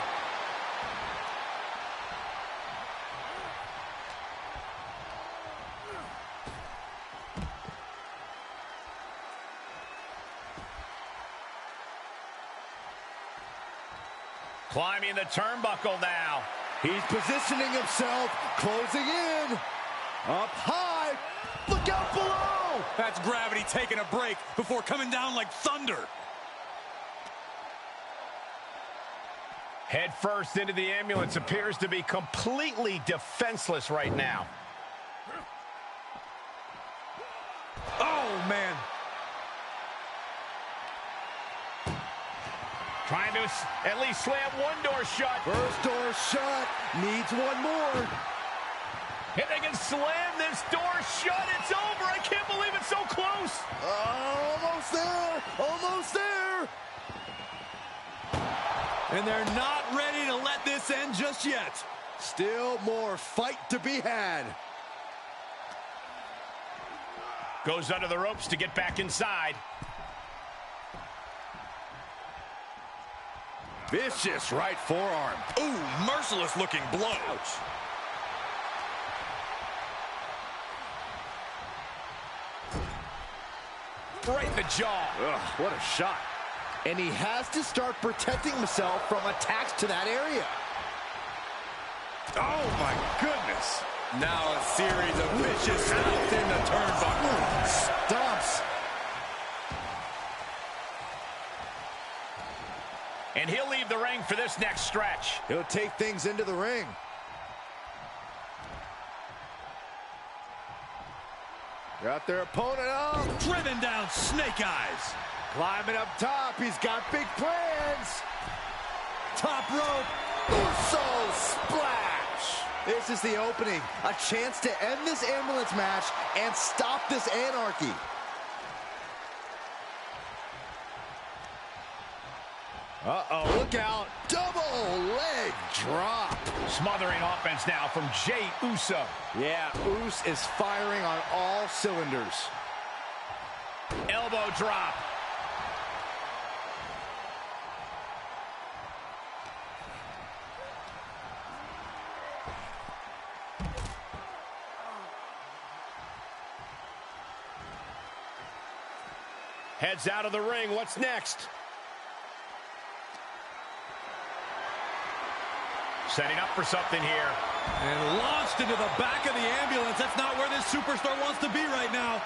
Climbing the turnbuckle now. He's positioning himself, closing in. Up high. Look out below. That's gravity taking a break before coming down like thunder. Head first into the ambulance, appears to be completely defenseless right now. Oh, man. Trying to at least slam one door shut. First door shut. Needs one more. If they can slam this door shut, it's over. I can't believe it's so close. Almost there. Almost there. And they're not ready to let this end just yet. Still more fight to be had. Goes under the ropes to get back inside. Vicious right forearm. Ooh, merciless looking blow. Ouch. Right in the jaw. Ugh, what a shot. And he has to start protecting himself from attacks to that area. Oh, my goodness. Now a series of vicious stomps in the turnbuckle. Stomps. And he'll leave the ring for this next stretch. He'll take things into the ring. Got their opponent up. Driven down Snake Eyes. Climbing up top. He's got big plans. Top rope. Uso splash. This is the opening. A chance to end this ambulance match and stop this anarchy. Uh-oh, look out. Double leg drop. Smothering offense now from Jey Uso. Yeah, Uso is firing on all cylinders. Elbow drop. Heads out of the ring. What's next? Setting up for something here. And launched into the back of the ambulance. That's not where this superstar wants to be right now.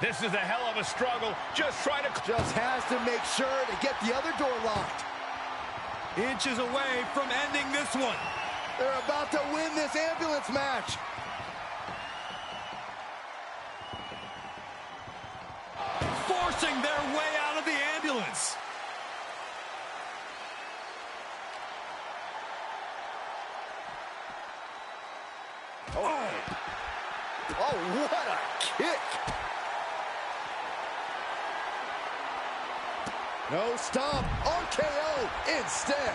This is a hell of a struggle. Just has to make sure to get the other door locked. Inches away from ending this one. They're about to win this ambulance match. Forcing their way out of the ambulance. Oh, what a kick. No stomp. RKO instead.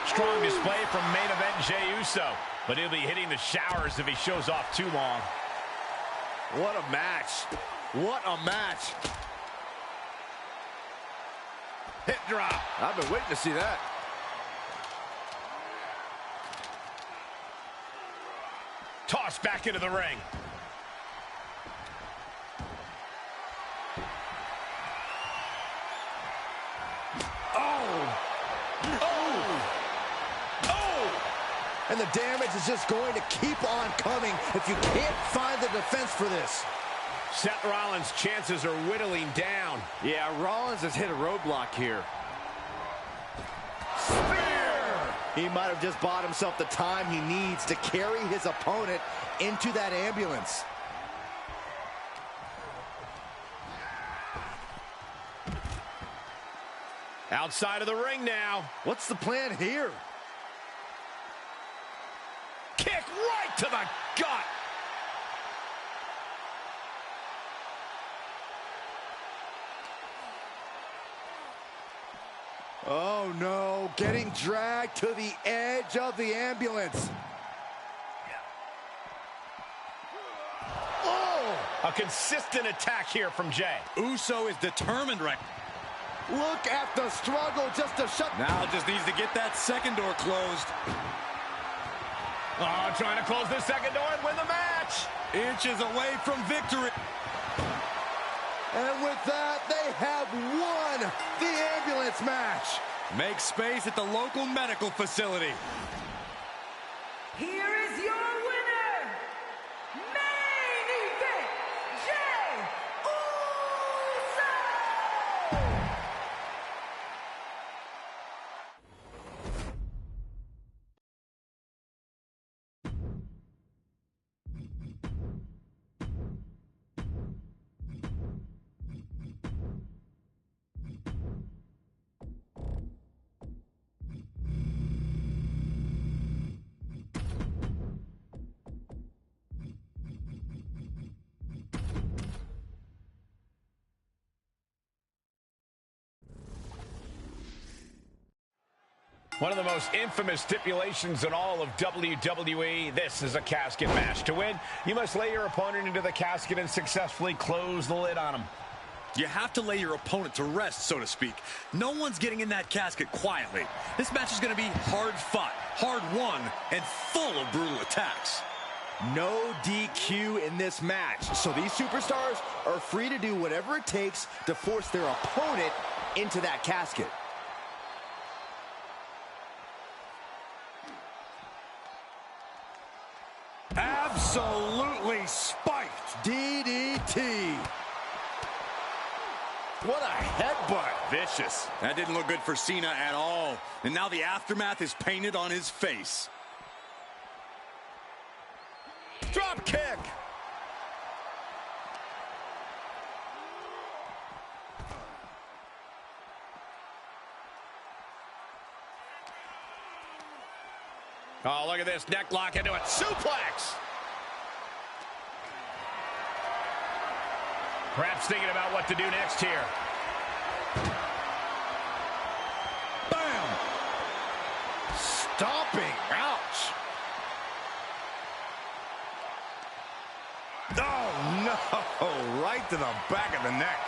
Strong display from main event Jey Uso. But he'll be hitting the showers if he shows off too long. What a match. What a match. Hip drop. I've been waiting to see that. Tossed back into the ring. And the damage is just going to keep on coming if you can't find the defense for this. Seth Rollins' chances are whittling down. Yeah, Rollins has hit a roadblock here. Spear! He might have just bought himself the time he needs to carry his opponent into that ambulance. Outside of the ring now. What's the plan here? Kick right to the gut. Oh no, getting dragged to the edge of the ambulance. Oh! A consistent attack here from Jay. Uso is determined right. Look at the struggle just to shut. Now just needs to get that second door closed. Oh, trying to close this second door and win the match. Inches away from victory. And with that, they have won the ambulance match. Make space at the local medical facility. Here is your winner, main event, Jay Uso! One of the most infamous stipulations in all of WWE. This is a casket match. To win, you must lay your opponent into the casket and successfully close the lid on him. You have to lay your opponent to rest, so to speak. No one's getting in that casket quietly. This match is going to be hard fought, hard won, and full of brutal attacks. No DQ in this match, so these superstars are free to do whatever it takes to force their opponent into that casket. Absolutely spiked. DDT. What a headbutt. Vicious. That didn't look good for Cena at all. And now the aftermath is painted on his face. Drop kick. Oh, look at this. Neck lock into it. Suplex. Perhaps thinking about what to do next here. Bam! Stomping. Ouch. Oh, no. Right to the back of the neck.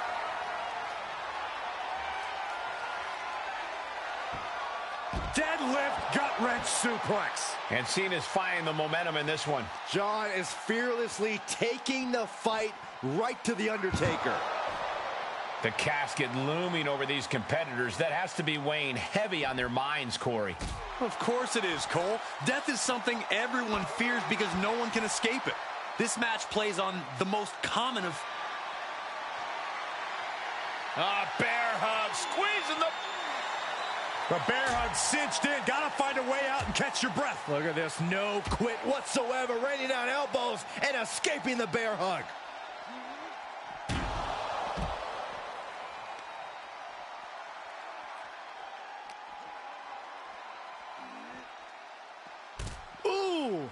Deadlift gut-wrench suplex. And Cena's finding the momentum in this one. John is fearlessly taking the fight right to the Undertaker. The casket looming over these competitors. That has to be weighing heavy on their minds, Corey. Of course it is, Cole. Death is something everyone fears because no one can escape it. This match plays on the most common of... Bear hug, squeezing the... The bear hug cinched in. Gotta find a way out and catch your breath. Look at this, no quit whatsoever, raining down elbows and escaping the bear hug. Ooh!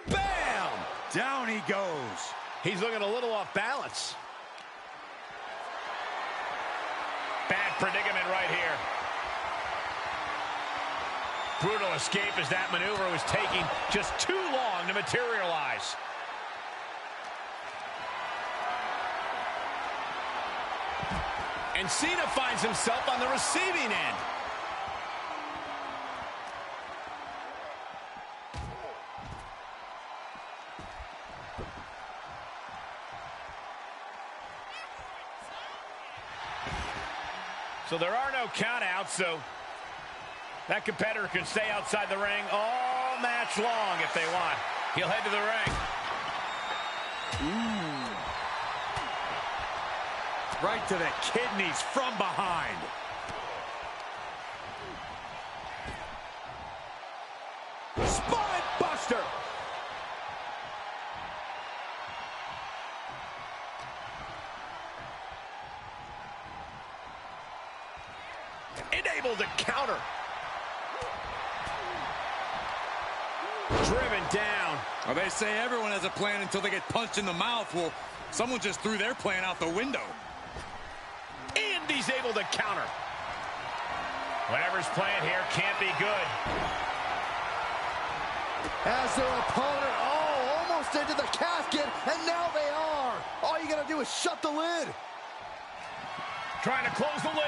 Bam! Down he goes. He's looking a little off balance. Bad predicament right here. Brutal escape as that maneuver was taking just too long to materialize. And Cena finds himself on the receiving end. So there are no countouts, so that competitor can stay outside the ring all match long if they want. He'll head to the ring. Right to the kidneys from behind. spine buster. And able to counter. Driven down. Well, they say everyone has a plan until they get punched in the mouth. Well, someone just threw their plan out the window. And he's able to counter. Whatever's playing here can't be good. As their opponent, almost into the casket, and now they are. All you gotta do is shut the lid. Trying to close the lid.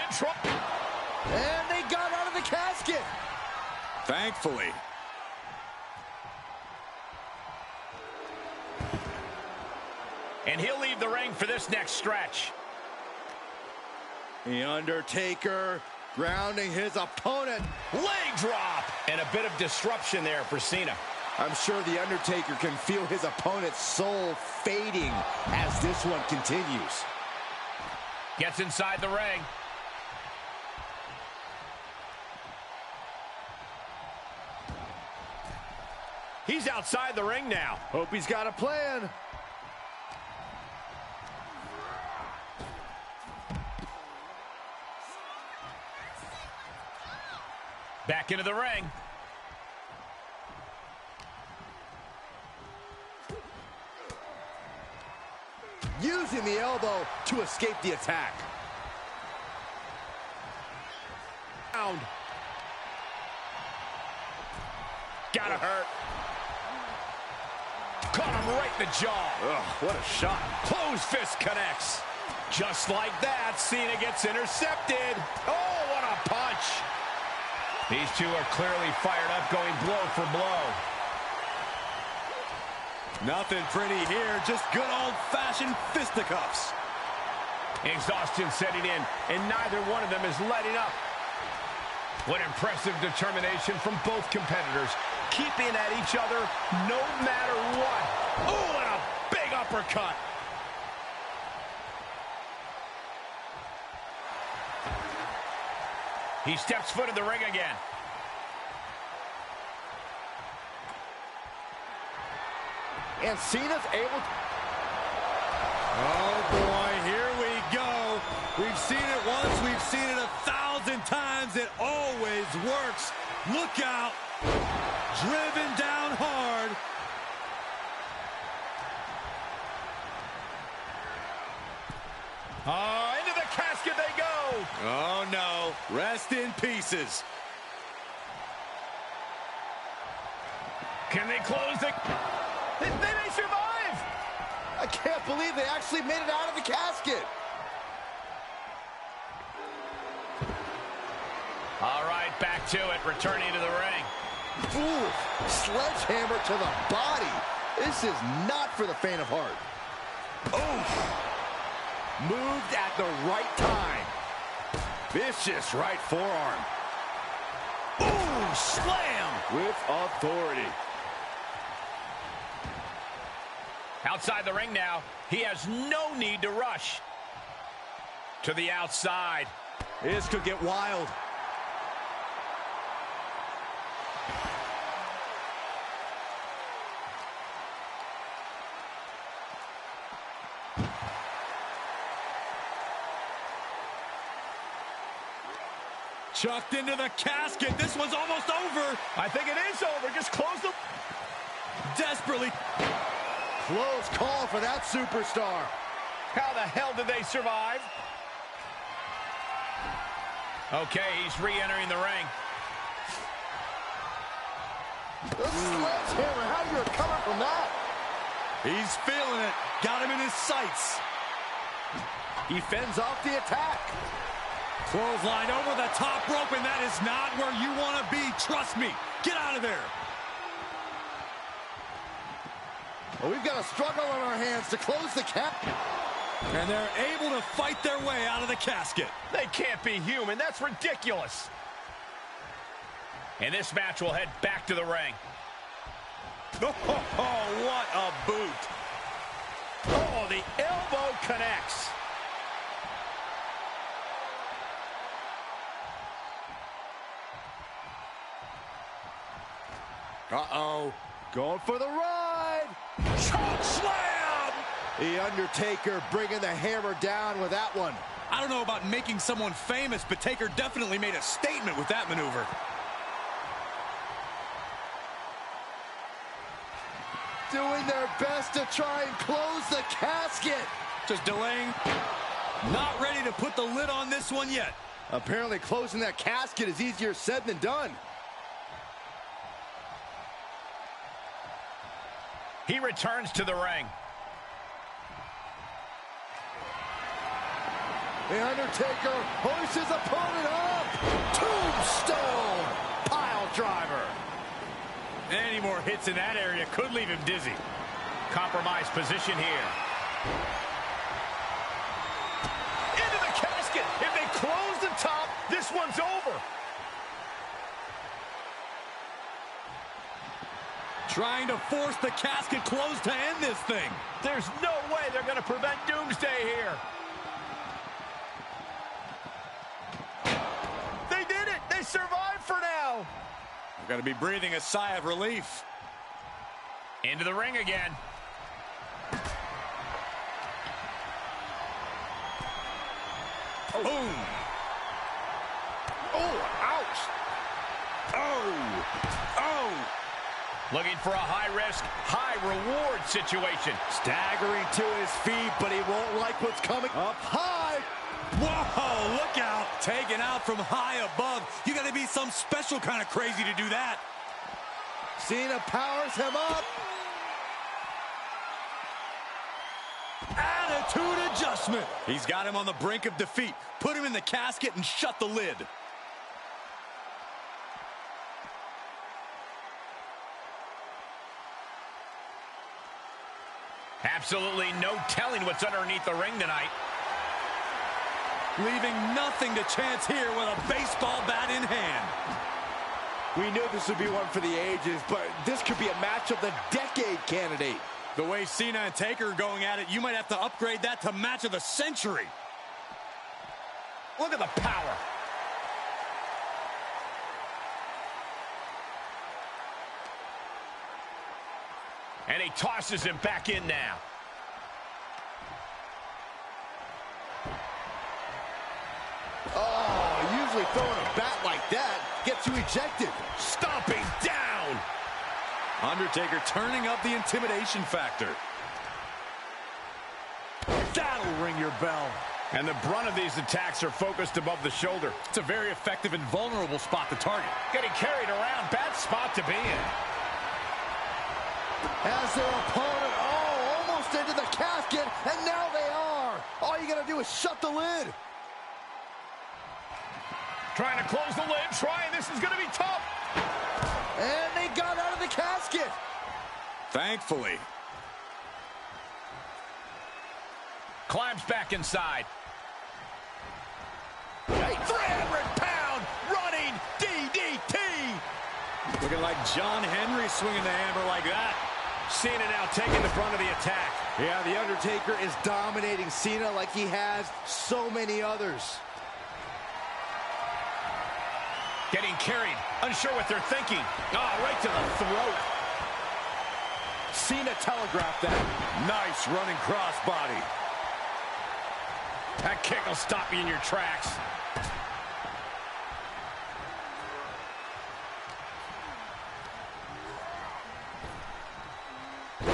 And they got out of the casket. Thankfully. And he'll leave the ring for this next stretch. The Undertaker grounding his opponent. Leg drop. And a bit of disruption there for Cena. I'm sure The Undertaker can feel his opponent's soul fading as this one continues. Gets inside the ring. He's outside the ring now. Hope he's got a plan. Back into the ring. Using the elbow to escape the attack. Gotta hurt. Caught him right in the jaw. Ugh, what a shot. Closed fist connects. Just like that, Cena gets intercepted. Oh, what a punch. These two are clearly fired up, going blow for blow. Nothing pretty here, just good old-fashioned fisticuffs. Exhaustion setting in, and neither one of them is letting up. What impressive determination from both competitors, keeping at each other no matter what. Oh, and a big uppercut. He steps foot in the ring again. And Cena's able to... Oh, boy, here we go. We've seen it once. We've seen it 1,000 times. It always works. Look out. Driven down hard. Into the casket they go. Oh, no. Rest in pieces. Can they close the... They may survive. I can't believe they actually made it out of the casket. All right, back to it, returning to the ring. Ooh, sledgehammer to the body. This is not for the faint of heart. Oh, moved at the right time. Vicious right forearm. Ooh, slam. With authority. Outside the ring now. He has no need to rush. To the outside. This could get wild. Chucked into the casket. This one's almost over. I think it is over. Just close the... Desperately. Close call for that superstar. How the hell did they survive? Okay, he's re-entering the ring. The sledgehammer, how do you recover from that? He's feeling it. Got him in his sights. He fends off the attack. Clothesline over the top rope, and that is not where you want to be. Trust me. Get out of there. Well, we've got a struggle on our hands to close the cap. And they're able to fight their way out of the casket. They can't be human. That's ridiculous. And this match will head back to the ring. Oh, what a boot. Oh, the elbow connects. Uh-oh. Going for the ride. Choke slam! The Undertaker bringing the hammer down with that one. I don't know about making someone famous, but Taker definitely made a statement with that maneuver. Doing their best to try and close the casket. Just delaying. Not ready to put the lid on this one yet. Apparently closing that casket is easier said than done. He returns to the ring. The Undertaker hoists his opponent up. Tombstone pile driver. Any more hits in that area could leave him dizzy. Compromised position here. Into the casket. If they close the top, this one's over. Trying to force the casket closed to end this thing. There's no way they're going to prevent Doomsday here. They did it. They survived for now. We're going to be breathing a sigh of relief. Into the ring again. Oh. Boom. Oh, ouch. Oh. Oh. Looking for a high-risk, high-reward situation. Staggering to his feet, but he won't like what's coming. Up high. Whoa, look out. Taken out from high above. You got to be some special kind of crazy to do that. Cena powers him up. Attitude adjustment. He's got him on the brink of defeat. Put him in the casket and shut the lid. Absolutely no telling what's underneath the ring tonight. Leaving nothing to chance here with a baseball bat in hand. We knew this would be one for the ages, but this could be a match of the decade candidate. The way Cena and Taker are going at it, you might have to upgrade that to match of the century. Look at the power. And he tosses him back in now. Oh, usually throwing a bat like that gets you ejected. Stomping down. Undertaker turning up the intimidation factor. That'll ring your bell. And the brunt of these attacks are focused above the shoulder. It's a very effective and vulnerable spot to target. Getting carried around. Bad spot to be in. As their opponent, almost into the casket, and now they are. All you gotta do is shut the lid. Trying to close the lid, this is gonna be tough. And they got out of the casket. Thankfully. Climbs back inside. 300-pound running DDT. Looking like John Henry swinging the hammer like that. Cena now taking the brunt of the attack. Yeah, The Undertaker is dominating Cena like he has so many others. Getting carried, unsure what they're thinking. Right to the throat. Cena telegraphed that. Nice running crossbody. That kick will stop you in your tracks.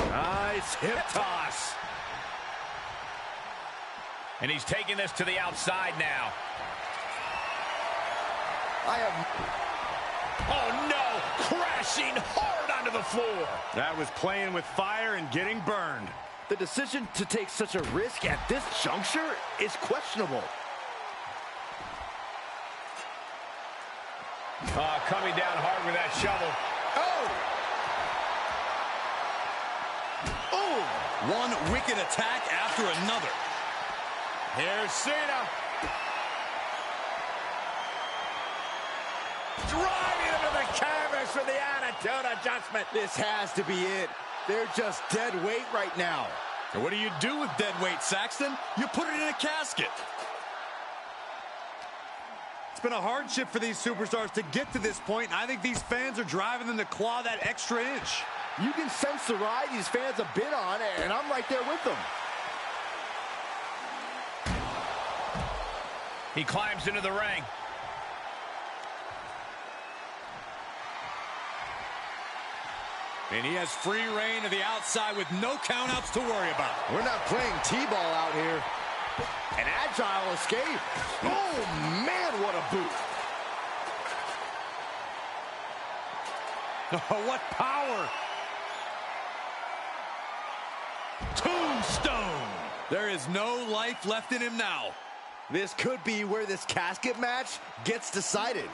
Nice hip toss. And he's taking this to the outside now. Oh no! Crashing hard onto the floor. That was playing with fire and getting burned. The decision to take such a risk at this juncture is questionable. Coming down hard with that shovel. One wicked attack after another. Here's Cena. Driving him to the canvas for the attitude adjustment. This has to be it. They're just dead weight right now. And what do you do with dead weight, Saxton? You put it in a casket. It's been a hardship for these superstars to get to this point, and I think these fans are driving them to claw that extra inch. You can sense the ride these fans have been on, and I'm right there with them. He climbs into the ring. And he has free reign to the outside with no countouts to worry about. We're not playing T-ball out here. An agile escape. Oh, man, what a boot. Oh, what power. Tombstone. There is no life left in him now. This could be where this casket match gets decided.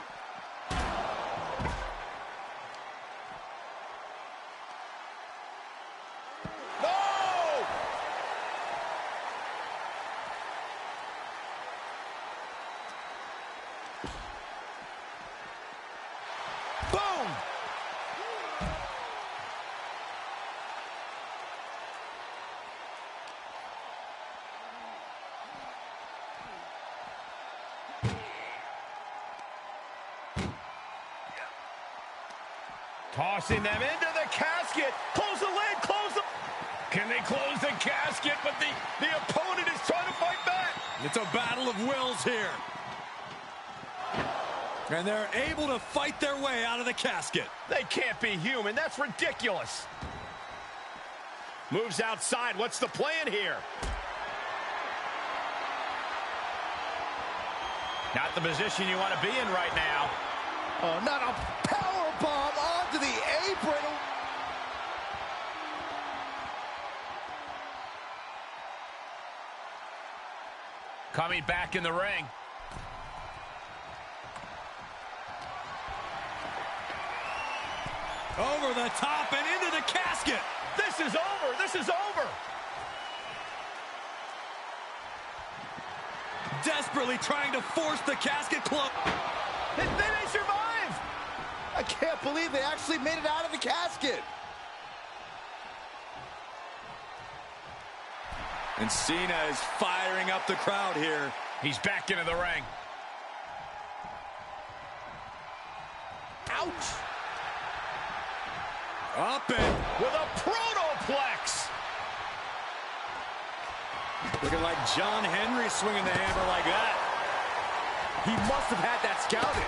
Tossing them into the casket. Close the lid, close the... Can they close the casket? But the opponent is trying to fight back. It's a battle of wills here. And they're able to fight their way out of the casket. They can't be human. That's ridiculous. Moves outside. What's the plan here? Not the position you want to be in right now. Oh, not a power bomb onto the apron. Coming back in the ring. Over the top and into the casket. This is over. This is over. Desperately trying to force the casket closed. They survive. I can't believe they actually made it out of the casket. And Cena is firing up the crowd here. He's back into the ring. Ouch. Up and with a protoplex. looking like John Henry swinging the hammer like that. He must have had that scouted.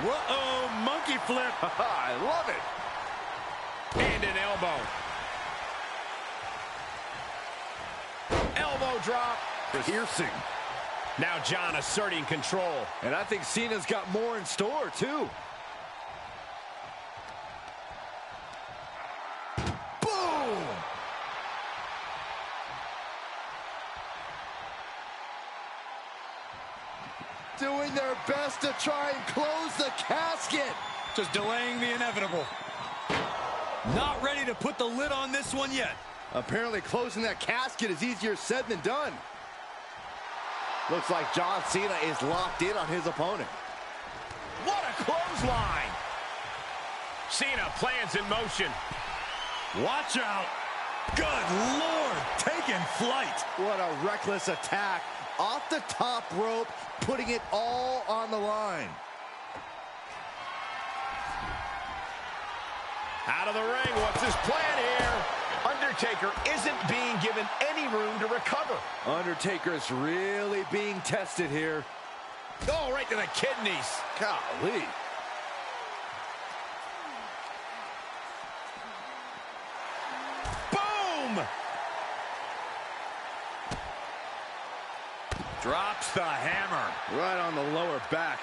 Whoa, monkey flip. I love it. And an elbow. Elbow drop. Piercing. Now John asserting control. And I think Cena's got more in store, too. Boom! Doing their best to try and close the casket. Just delaying the inevitable. Not ready to put the lid on this one yet. Apparently closing that casket is easier said than done. Looks like John Cena is locked in on his opponent. What a clothesline! Cena plans in motion. Watch out. Good Lord, taking flight. What a reckless attack. Off the top rope, putting it all on the line. Out of the ring, what's his plan here? Undertaker isn't being given any room to recover. Undertaker's really being tested here. Oh, right to the kidneys. Golly. Boom! Drops the hammer. Right on the lower back.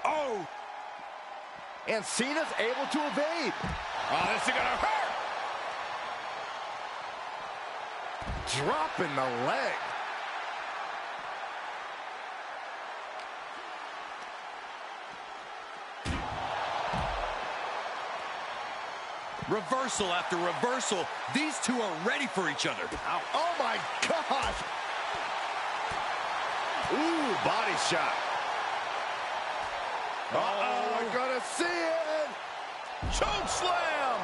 Oh! And Cena's able to evade. Oh, this is gonna hurt! Dropping the leg. Reversal after reversal. These two are ready for each other. Ow. Oh my gosh. Ooh, body shot. Uh-oh, we're gonna see it. Choke slam!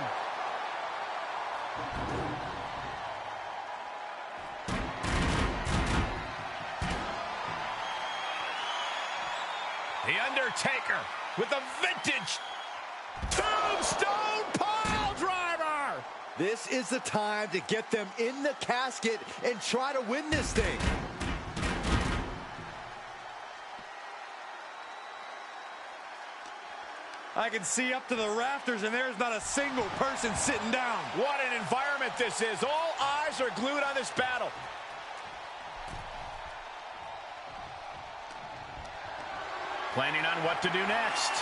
The Undertaker with a vintage tombstone pile driver. This is the time to get them in the casket and try to win this thing. I can see up to the rafters, and there's not a single person sitting down. What an environment this is. All eyes are glued on this battle. Planning on what to do next.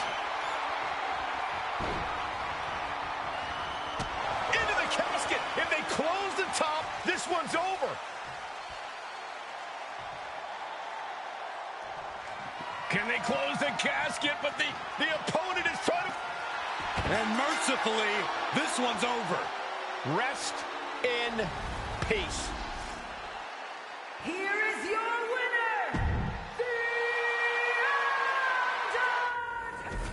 Into the casket. If they close the top, this one's over. Can they close the casket? But the opponent is trying to... And mercifully, this one's over. Rest in peace. Here is your winner, The Undertaker.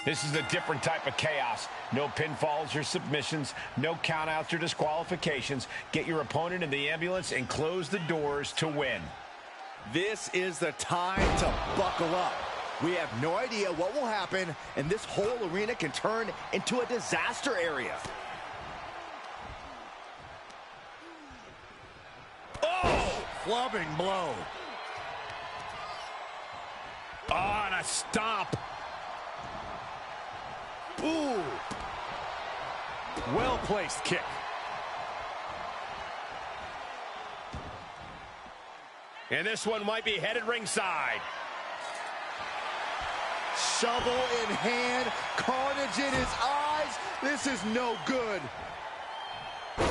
This is a different type of chaos. No pinfalls or submissions, no countouts or disqualifications. Get your opponent in the ambulance and close the doors to win. This is the time to buckle up. We have no idea what will happen, and this whole arena can turn into a disaster area. Oh! Clubbing blow. Oh, and a stomp. Ooh. Well-placed kick. And this one might be headed ringside. Shovel in hand, carnage in his eyes. This is no good.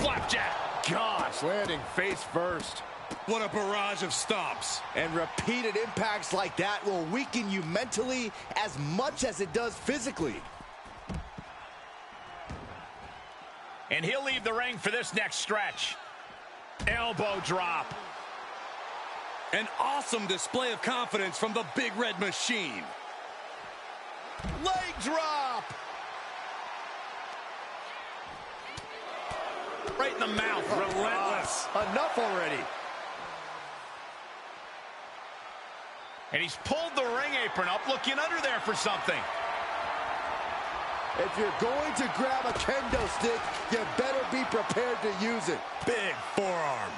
Flapjack. Gosh, landing face first. What a barrage of stomps. And repeated impacts like that will weaken you mentally as much as it does physically. And he'll leave the ring for this next stretch. Elbow drop. An awesome display of confidence from the Big Red Machine. Leg drop. Right in the mouth. Relentless. Enough already. And he's pulled the ring apron up, looking under there for something. If you're going to grab a kendo stick, you better be prepared to use it. Big forearm.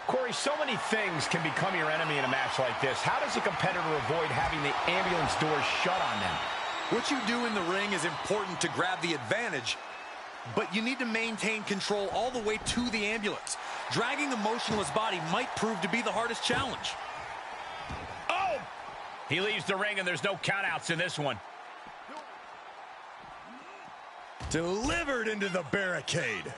Corey, so many things can become your enemy in a match like this. How does a competitor avoid having the ambulance doors shut on them? What you do in the ring is important to grab the advantage, but you need to maintain control all the way to the ambulance. Dragging a motionless body might prove to be the hardest challenge. Oh! He leaves the ring, and there's no countouts in this one. Delivered into the barricade.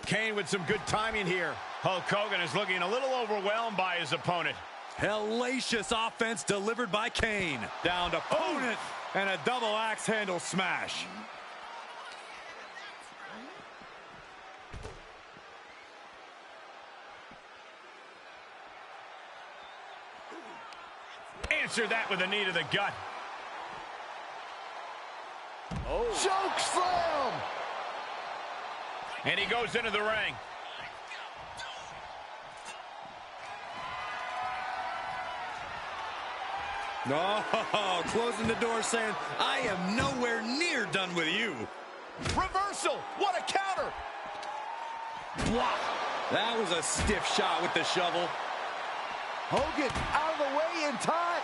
Kane with some good timing here. Hulk Hogan is looking a little overwhelmed by his opponent. Hellacious offense delivered by Kane. Down to opponent and a double axe handle smash. Answer that with a knee to the gut. Oh. Choke slam! And he goes into the ring. Oh, closing the door saying, I am nowhere near done with you. Reversal! What a counter! Block. That was a stiff shot with the shovel. Hogan out of the way in time.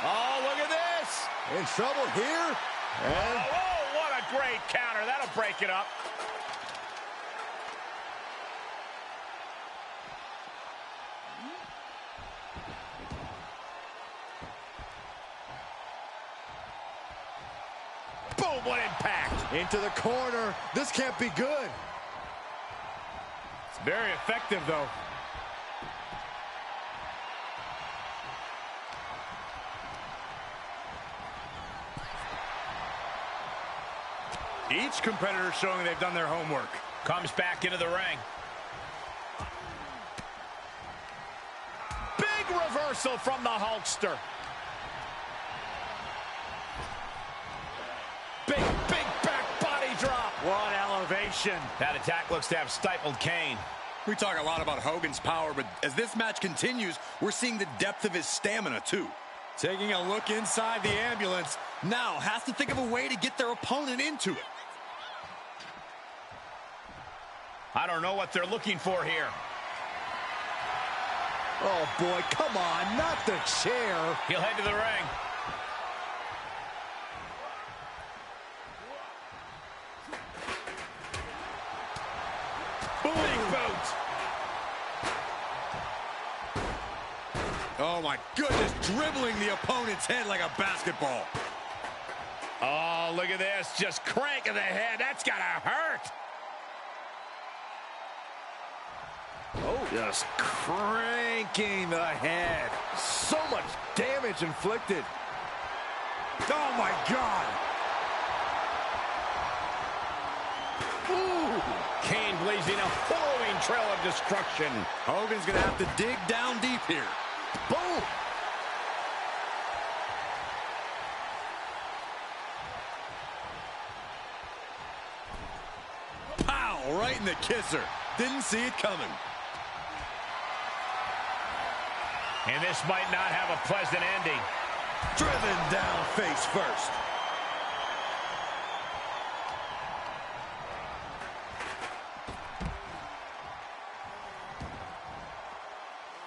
Oh, look at this! In trouble here. And Oh, what a great counter. That'll break it up. Boom, what impact. into the corner. This can't be good. It's very effective, though. Each competitor showing they've done their homework. Comes back into the ring. Big reversal from the Hulkster. Big back body drop. What elevation. That attack looks to have stifled Kane. We talk a lot about Hogan's power, but as this match continues, we're seeing the depth of his stamina, too. Taking a look inside the ambulance. Now has to think of a way to get their opponent into it. I don't know what they're looking for here. Oh, boy, come on, not the chair. He'll head to the ring. Big boot. Oh, my goodness, dribbling the opponent's head like a basketball. Oh, look at this. Just cranking the head. That's got to hurt. Oh, just cranking the head. So much damage inflicted. Oh, my God. Ooh. Kane blazing a harrowing trail of destruction. Hogan's going to have to dig down deep here. Boom. Pow, right in the kisser. Didn't see it coming. And this might not have a pleasant ending. Driven down face first.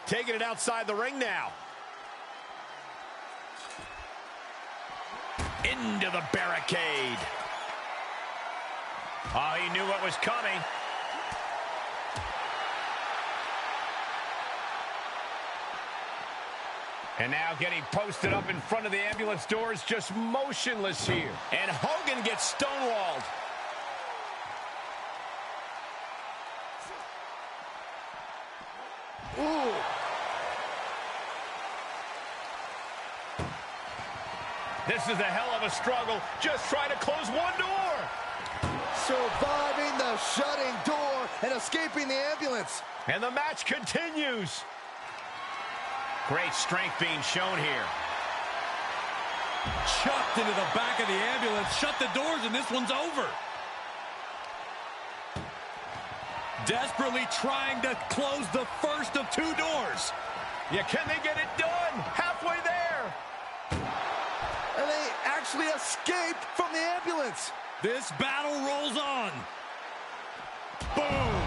Taking it outside the ring now. Into the barricade. Oh, he knew what was coming. And now getting posted up in front of the ambulance doors, just motionless here. And Hogan gets stonewalled. Ooh. This is a hell of a struggle. Just trying to close one door. Surviving the shutting door and escaping the ambulance. And the match continues. Great strength being shown here. Chucked into the back of the ambulance, shut the doors, and this one's over. Desperately trying to close the first of two doors. Yeah, can they get it done? Halfway there. And they actually escaped from the ambulance. This battle rolls on. Boom.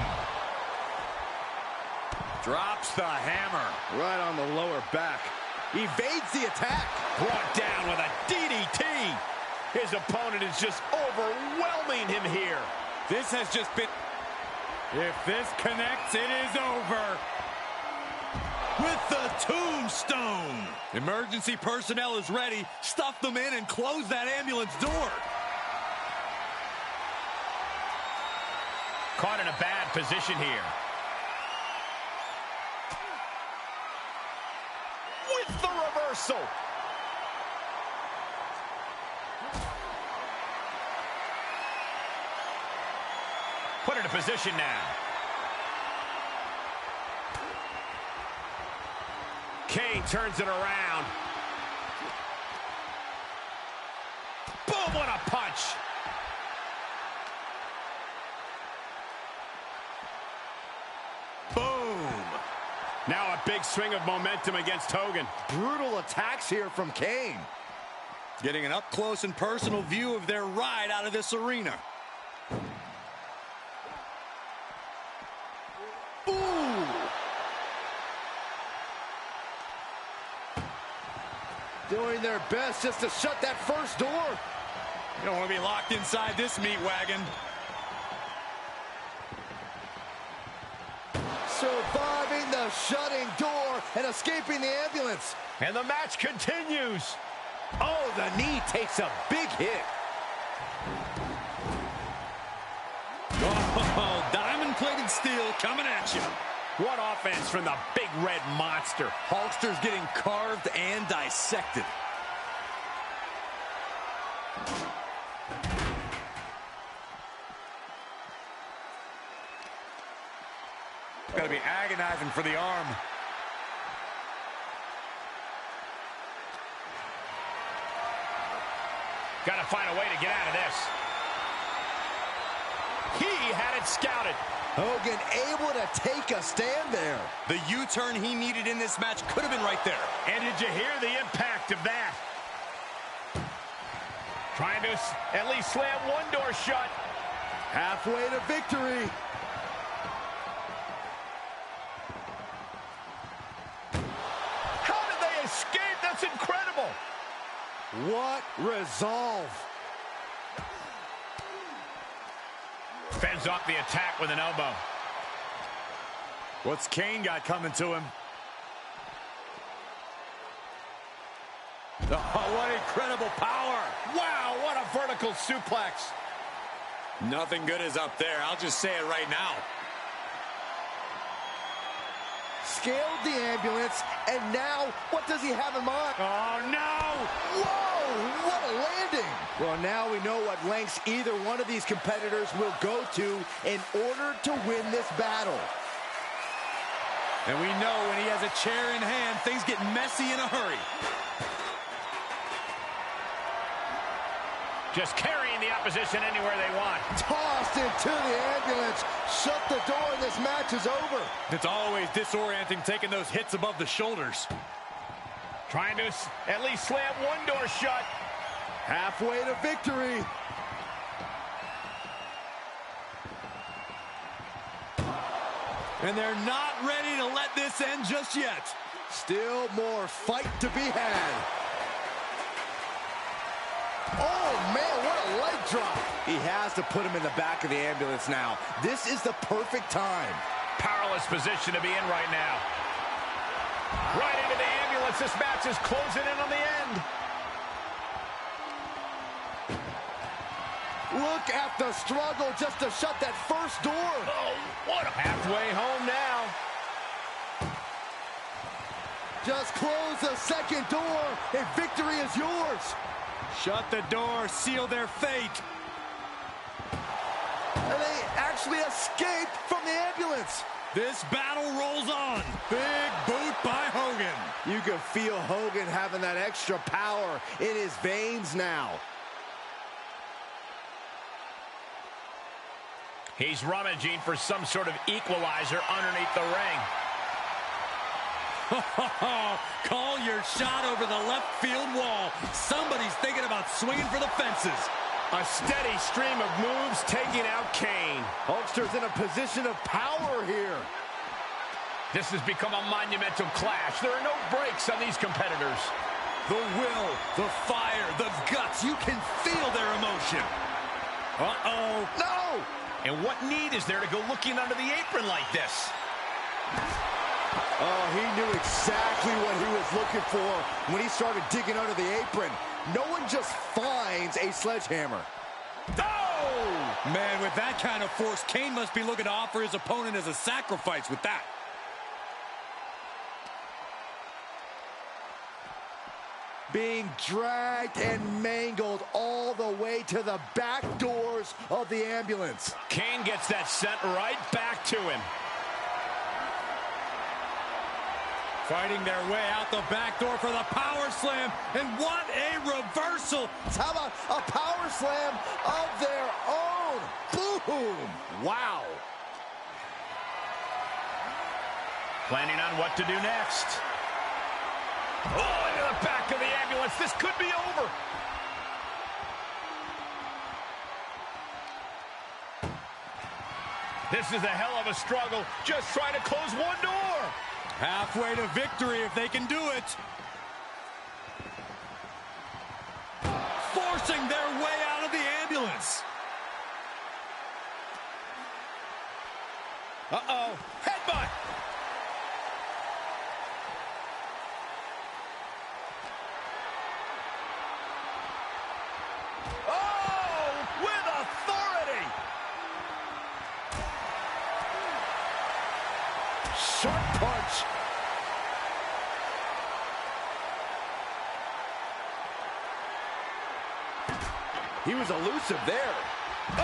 Drops the hammer. Right on the lower back. Evades the attack. Brought down with a DDT. His opponent is just overwhelming him here. This has just been... If this connects, it is over. With the tombstone. Emergency personnel is ready. Stuff them in and close that ambulance door. Caught in a bad position here. With the reversal. Put it in position now. Kane turns it around. Boom, what a punch. Boom. Now a big swing of momentum against Hogan. Brutal attacks here from Kane. Getting an up-close and personal view of their ride out of this arena. Ooh. Doing their best just to shut that first door. You don't want to be locked inside this meat wagon. Surviving the shutting door and escaping the ambulance. And the match continues. Oh, the knee takes a big hit. Oh, diamond-plated steel coming at you. What offense from the big red monster. Hulkster's getting carved and dissected. Gotta be agonizing for the arm. Gotta find a way to get out of this. He had it scouted. Hogan able to take a stand there. The U-turn he needed in this match could have been right there. And did you hear the impact of that? Trying to at least slam one door shut. Halfway to victory. How did they escape? That's incredible. What resolve. Fends off the attack with an elbow. What's Kane got coming to him? Oh, what incredible power. Wow, what a vertical suplex. Nothing good is up there. I'll just say it right now. Scaled the ambulance, and now what does he have in mind? Oh, no! Whoa, what a landing! Well, now we know what lengths either one of these competitors will go to in order to win this battle. And we know when he has a chair in hand, things get messy in a hurry. Just carrying the opposition anywhere they want. Tossed into the ambulance. Shut the door and this match is over. It's always disorienting taking those hits above the shoulders. Trying to at least slam one door shut. Halfway to victory. And they're not ready to let this end just yet. Still more fight to be had. Oh, man, what a leg drop. He has to put him in the back of the ambulance now. This is the perfect time. Powerless position to be in right now. Right into the ambulance. This match is closing in on the end. Look at the struggle just to shut that first door. Oh, what a halfway home now. Just close the second door and victory is yours. Shut the door, seal their fate. And they actually escaped from the ambulance. This battle rolls on. Big boot by Hogan. You can feel Hogan having that extra power in his veins now. He's rummaging for some sort of equalizer underneath the ring. Call your shot over the left field wall. Somebody's thinking about swinging for the fences. A steady stream of moves taking out Kane. Hulkster's in a position of power here. This has become a monumental clash. There are no breaks on these competitors. The will, the fire, the guts. You can feel their emotion. Uh-oh. No! And what need is there to go looking under the apron like this? Oh, he knew exactly what he was looking for when he started digging under the apron. No one just finds a sledgehammer. Oh! Man, with that kind of force, Kane must be looking to offer his opponent as a sacrifice with that. Being dragged and mangled all the way to the back doors of the ambulance. Kane gets that sent right back to him. Fighting their way out the back door for the power slam. And what a reversal. How about a power slam of their own? Boom! Wow. Planning on what to do next. Oh, into the back of the ambulance. This could be over. This is a hell of a struggle. Just trying to close one door. Halfway to victory if they can do it. Forcing their way out of the ambulance. Uh-oh. Headbutt. Oh, with authority. Sharp punch. He was elusive there. Oh,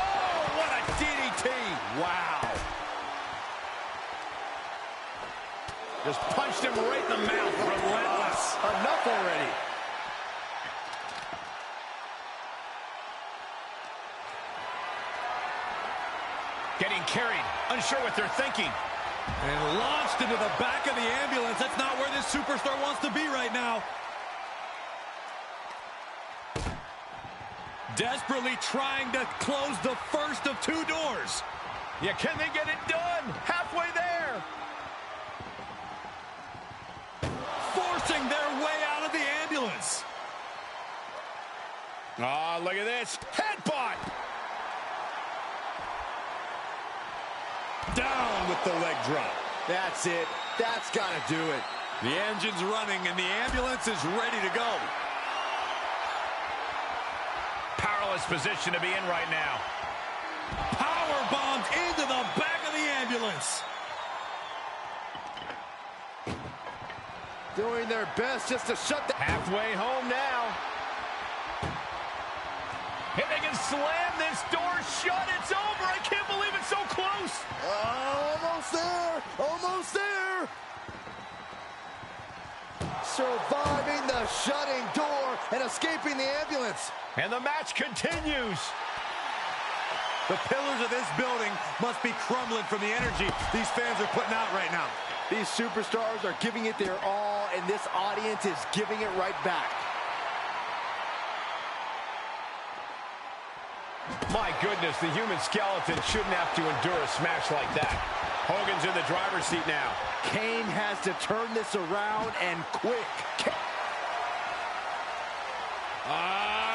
what a DDT. Wow. Just punched him right in the mouth. Relentless. Enough already. Getting carried. Unsure what they're thinking. And launched into the back of the ambulance. That's not where this superstar wants to be right now. Desperately trying to close the first of two doors. Yeah, can they get it done? Halfway there. Forcing their way out of the ambulance. Oh, look at this. Headbutt. Down with the leg drop. That's it. That's got to do it. The engine's running and the ambulance is ready to go. Powerless position to be in right now. Power bombed into the back of the ambulance. Doing their best just to shut the... Halfway home now. If they can slam this door shut, it's over. I can't believe it's so close. Almost there. Almost there. Surviving the shutting door and escaping the ambulance. And the match continues. The pillars of this building must be crumbling from the energy these fans are putting out right now. These superstars are giving it their all, and this audience is giving it right back. My goodness, the human skeleton shouldn't have to endure a smash like that. Hogan's in the driver's seat now. Kane has to turn this around, and quick.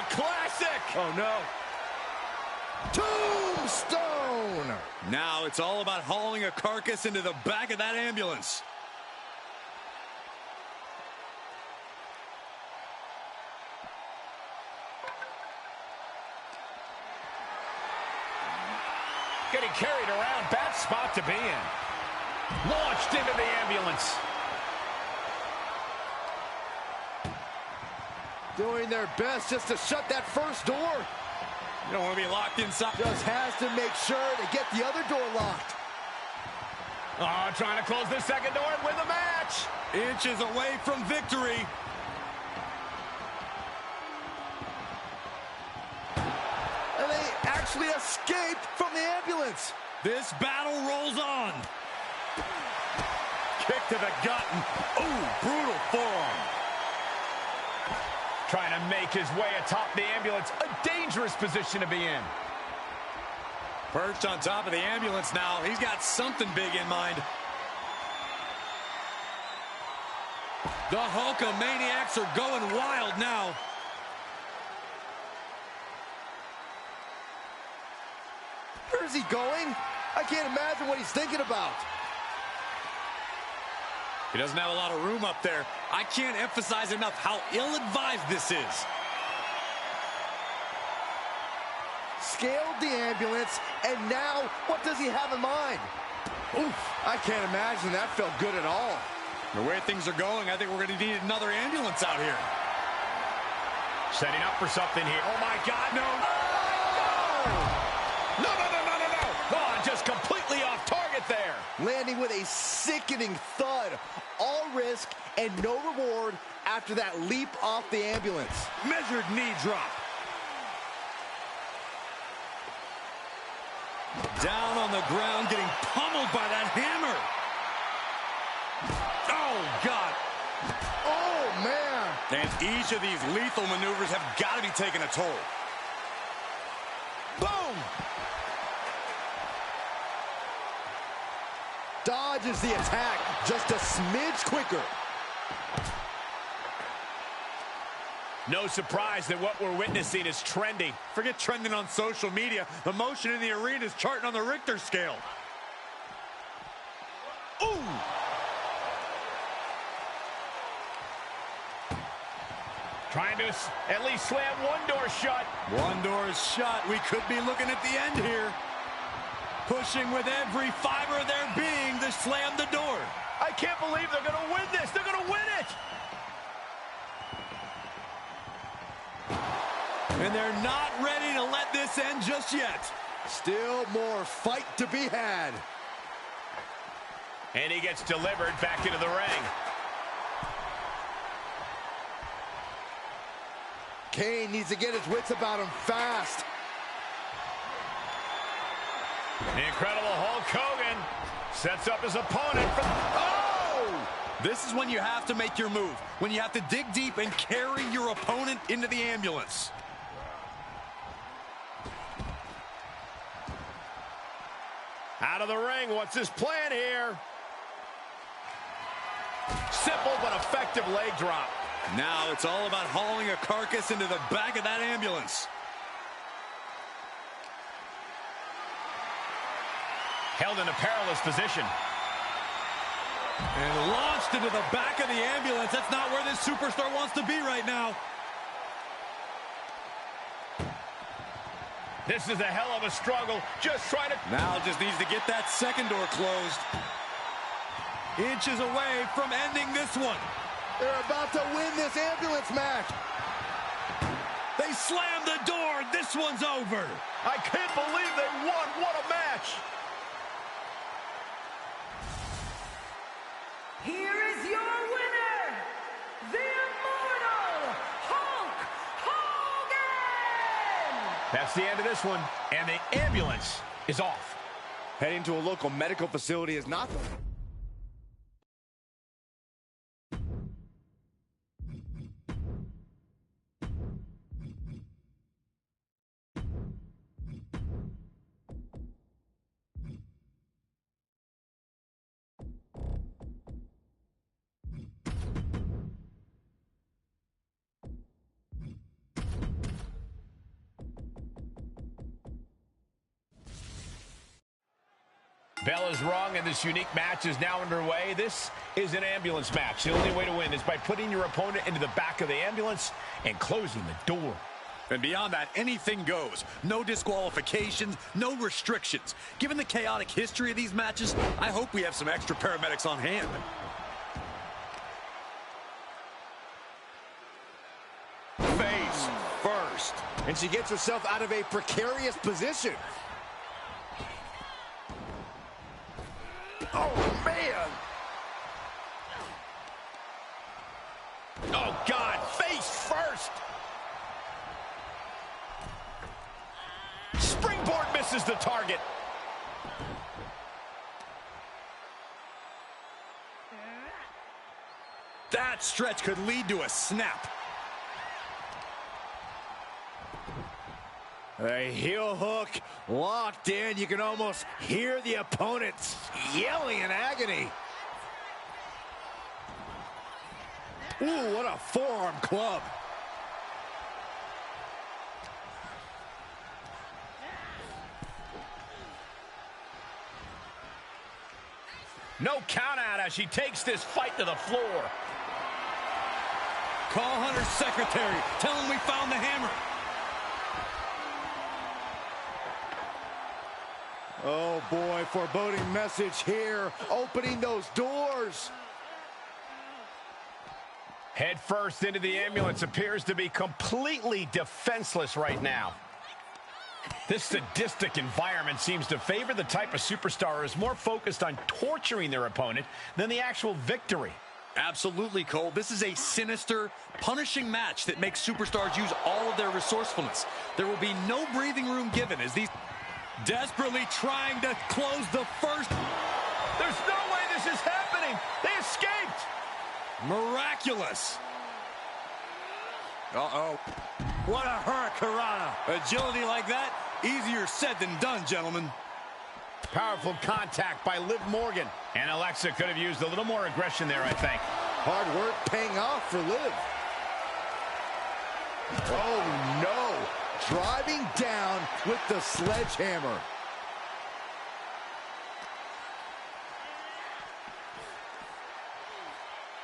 Classic! Oh, no. Tombstone! Now it's all about hauling a carcass into the back of that ambulance. Getting carried around, bad spot to be in. Launched into the ambulance. Doing their best just to shut that first door. You don't want to be locked inside. Just has to make sure to get the other door locked. Oh, trying to close the second door and win the match. Inches away from victory. And they actually escaped from the ambulance. This battle rolls on. Kick to the gut. Ooh, brutal forearm. Trying to make his way atop the ambulance. A dangerous position to be in. Perched on top of the ambulance now. He's got something big in mind. The Hulkamaniacs are going wild now. Where is he going? I can't imagine what he's thinking about. He doesn't have a lot of room up there. I can't emphasize enough how ill-advised this is. Scaled the ambulance, and now what does he have in mind? Oof, I can't imagine that felt good at all. The way things are going, I think we're going to need another ambulance out here. Setting up for something here. Oh, my God, no. No, no, no, no, no, no. Oh, just completely off target there. Landing with a sickening thud. All risk and no reward after that leap off the ambulance. Measured knee drop. Down on the ground, getting pummeled by that hammer. Oh, God. Oh, man. And each of these lethal maneuvers have got to be taking a toll. Boom! Dodges the attack just a smidge quicker. No surprise that what we're witnessing is trending. Forget trending on social media. The motion in the arena is charting on the Richter scale. Ooh! Trying to at least slam one door shut. One door is shut. We could be looking at the end here. Pushing with every fiber of their being to slam the door. I can't believe they're going to win this. They're going to win it. And they're not ready to let this end just yet. Still more fight to be had. And he gets delivered back into the ring. Kane needs to get his wits about him fast. The incredible Hulk Hogan sets up his opponent for... Oh! This is when you have to make your move. When you have to dig deep and carry your opponent into the ambulance. Out of the ring, what's his plan here? Simple but effective leg drop. Now it's all about hauling a carcass into the back of that ambulance. Held in a perilous position. And launched into the back of the ambulance. That's not where this superstar wants to be right now. This is a hell of a struggle. Just trying to... Now just needs to get that second door closed. Inches away from ending this one. They're about to win this ambulance match. They slammed the door. This one's over. I can't believe they won. What a match. Here is your winner, the Immortal Hulk Hogan! That's the end of this one, and the ambulance is off. Heading to a local medical facility is not the... Bell is wrong, and this unique match is now underway. This is an ambulance match. The only way to win is by putting your opponent into the back of the ambulance and closing the door. And beyond that, anything goes. No disqualifications, no restrictions. Given the chaotic history of these matches, I hope we have some extra paramedics on hand. Face first. And she gets herself out of a precarious position. Oh, man! Oh, God, face first! Springboard misses the target. That stretch could lead to a snap. A heel hook locked in. You can almost hear the opponents yelling in agony. Ooh, what a forearm club. No count out as she takes this fight to the floor. Call Hunter's secretary. Tell him we found the hammer. Oh, boy, foreboding message here. Opening those doors. Head first into the ambulance, appears to be completely defenseless right now. This sadistic environment seems to favor the type of superstar who is more focused on torturing their opponent than the actual victory. Absolutely, Cole. This is a sinister, punishing match that makes superstars use all of their resourcefulness. There will be no breathing room given as these... Desperately trying to close the first. There's no way this is happening. They escaped. Miraculous. Uh-oh. What a hurricanrana. Agility like that, easier said than done, gentlemen. Powerful contact by Liv Morgan. And Alexa could have used a little more aggression there, I think. Hard work paying off for Liv. Oh, no. Driving down with the sledgehammer.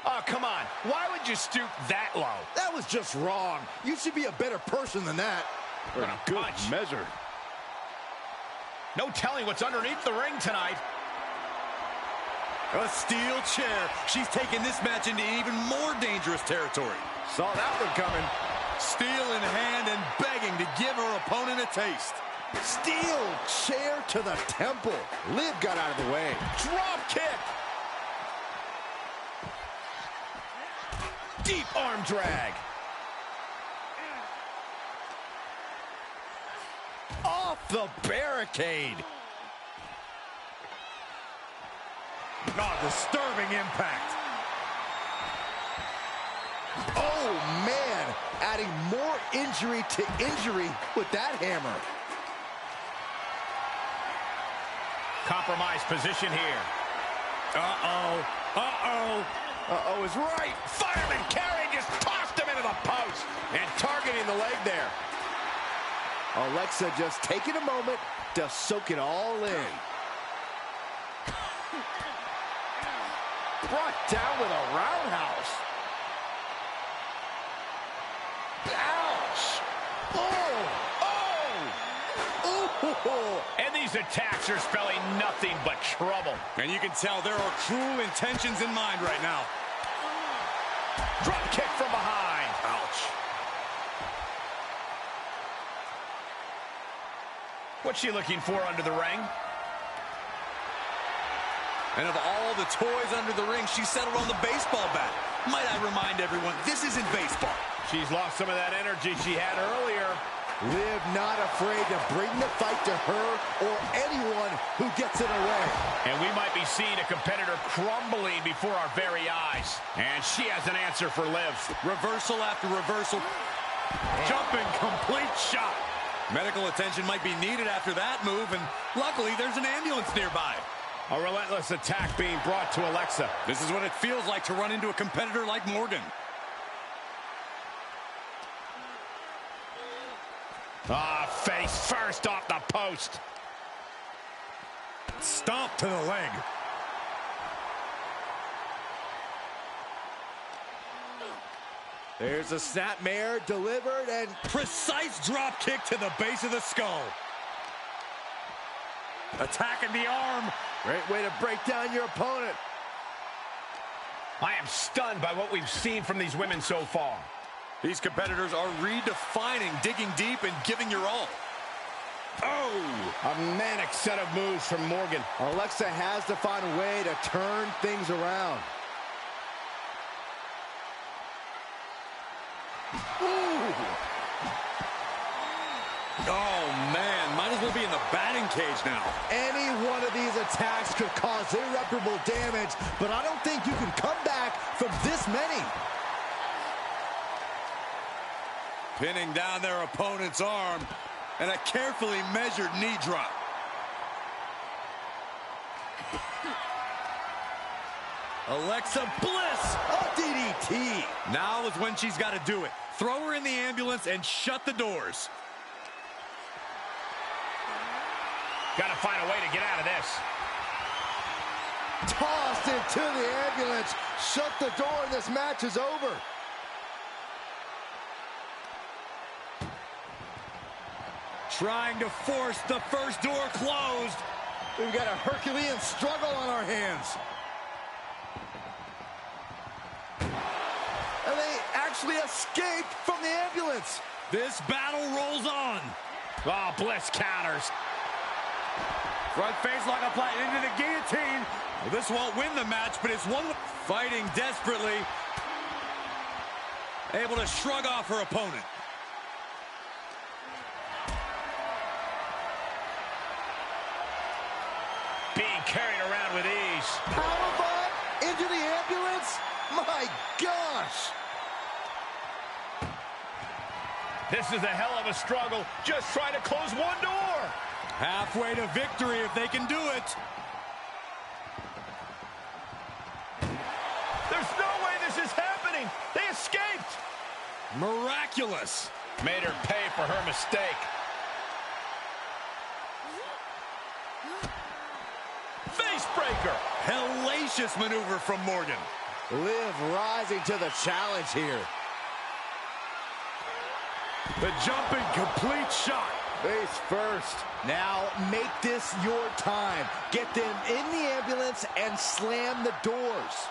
Oh, come on. Why would you stoop that low? That was just wrong. You should be a better person than that. What a good measure. No telling what's underneath the ring tonight. A steel chair. She's taking this match into even more dangerous territory. Saw that one coming. Steel in hand and begging to give her opponent a taste. Steel chair to the temple. Liv got out of the way. Drop kick. Deep arm drag. Off the barricade. Oh, disturbing impact. Oh, man. Adding more injury to injury with that hammer. Compromised position here. Uh-oh. Uh-oh. Uh-oh is right. Fireman carry just tossed him into the post. And targeting the leg there. Alexa just taking a moment to soak it all in. Brought down with a roundhouse. Ouch! Oh! And these attacks are spelling nothing but trouble. And you can tell there are cruel intentions in mind right now. Drop kick from behind. Ouch. What's she looking for under the ring? And of all the toys under the ring, she settled on the baseball bat. Might I remind everyone, this isn't baseball. She's lost some of that energy she had earlier. Liv not afraid to bring the fight to her or anyone who gets in her way. And we might be seeing a competitor crumbling before our very eyes. And she has an answer for Liv. Reversal after reversal. Jumping complete shot. Medical attention might be needed after that move, and luckily there's an ambulance nearby. A relentless attack being brought to Alexa. This is what it feels like to run into a competitor like Morgan. Face first off the post. Stomp to the leg. There's a snapmare delivered and Precise drop kick to the base of the skull. Attacking the arm. great way to break down your opponent. I am stunned by what we've seen from these women so far. These competitors are redefining digging deep and giving your all. Oh, a manic set of moves from Morgan. Alexa has to find a way to turn things around. Ooh. Oh, man, might as well be in the batting cage now. Any one of these attacks could cause irreparable damage, but I don't think you can come back from this many. Pinning down their opponent's arm, and a carefully measured knee drop. Alexa Bliss! A DDT. Now is when she's got to do it. Throw her in the ambulance and shut the doors. Got to find a way to get out of this. Tossed into the ambulance. Shut the door and this match is over. Trying to force the first door closed. We've got a Herculean struggle on our hands. And they actually escaped from the ambulance. This battle rolls on. Oh, Bliss counters. Front face lock applied into the guillotine. Well, this won't win the match, but it's one fighting desperately. Able to shrug off her opponent. Being carried around with ease. Powerbomb into the ambulance? My gosh! This is a hell of a struggle. Just trying to close one door. Halfway to victory if they can do it. There's no way this is happening. They escaped. Miraculous. Made her pay for her mistake. Face breaker. Hellacious maneuver from Morgan. Liv rising to the challenge here. The jumping complete shot. Face first. Now make this your time. Get them in the ambulance and slam the doors.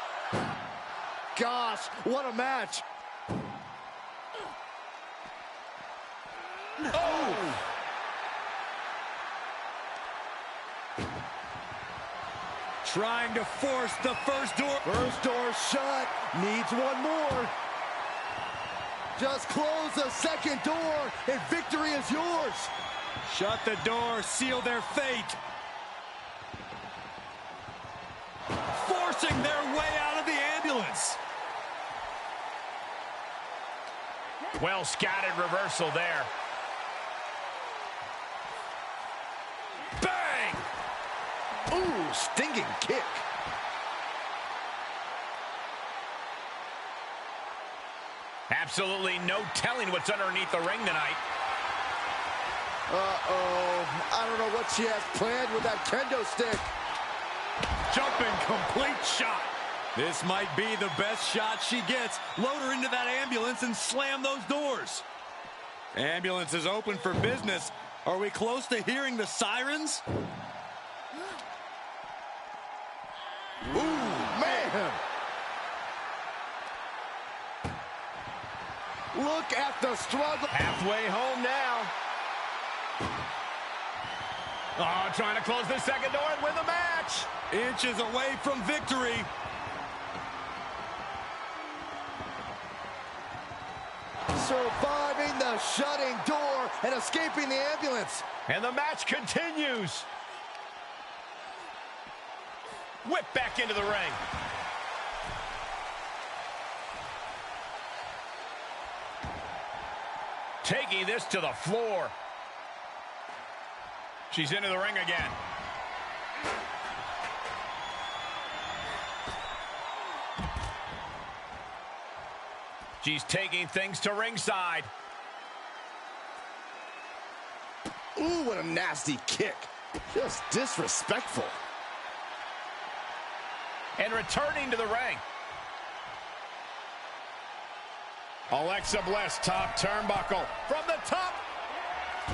Gosh, what a match. Oh! Trying to force the first door. First door shut. Needs one more. Just close the second door and victory is yours. Shut the door, seal their fate. Forcing their way out of the ambulance. Well scattered reversal there. Bang! Ooh, stinging kick. Absolutely no telling what's underneath the ring tonight. Uh-oh. I don't know what she has planned with that kendo stick. Jumping complete shot. This might be the best shot she gets. Load her into that ambulance and slam those doors. Ambulance is open for business. Are we close to hearing the sirens? Ooh, man. Look at the struggle. Halfway home now. Oh, trying to close the second door and win the match. Inches away from victory. Surviving the shutting door and escaping the ambulance. And the match continues. Whip back into the ring. Taking this to the floor. She's into the ring again. She's taking things to ringside. Ooh, what a nasty kick. Just disrespectful. And returning to the ring. Alexa Bliss, top turnbuckle. From the top,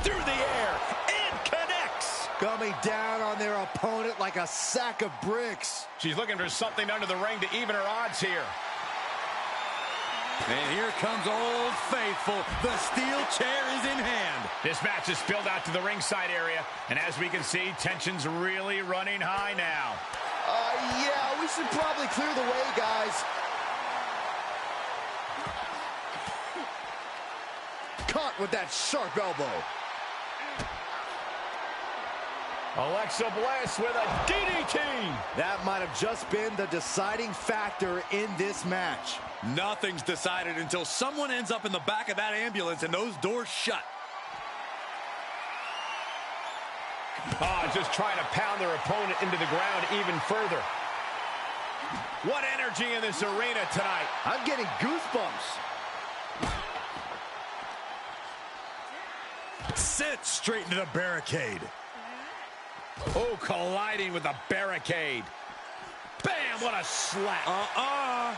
through the air, and connects. Coming down on their opponent like a sack of bricks. She's looking for something under the ring to even her odds here. And here comes Old Faithful. The steel chair is in hand. This match is spilled out to the ringside area, and as we can see, tension's really running high now. Yeah, we should probably clear the way, guys. Caught with that sharp elbow. Alexa Bliss with a DDT. That might have just been the deciding factor in this match. Nothing's decided until someone ends up in the back of that ambulance and those doors shut. Oh, just trying to pound their opponent into the ground even further. What energy in this arena tonight. I'm getting goosebumps. Sit straight into the barricade. Oh, colliding with the barricade. Bam, what a slap. Uh-oh.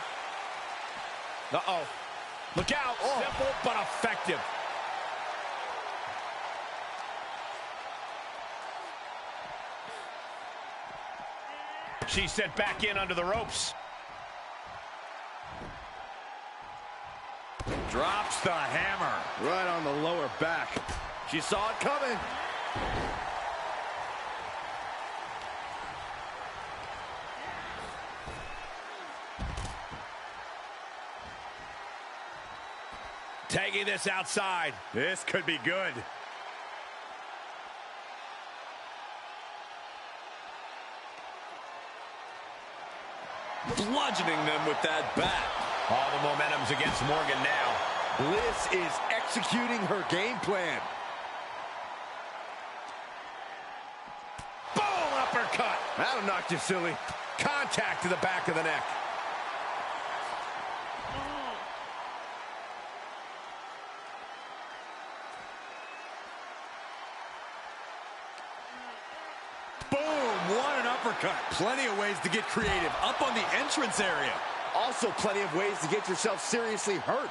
Look out. Oh. Simple but effective. She's sent back in under the ropes. Drops the hammer. Right on the lower back. She saw it coming. Taking this outside. This could be good. Bludgeoning them with that bat. All the momentum's against Morgan now. Bliss is executing her game plan. Boom, uppercut. That'll knock you silly. Contact to the back of the neck. Boom, what an uppercut. Plenty of ways to get creative. Up on the entrance area. Also plenty of ways to get yourself seriously hurt.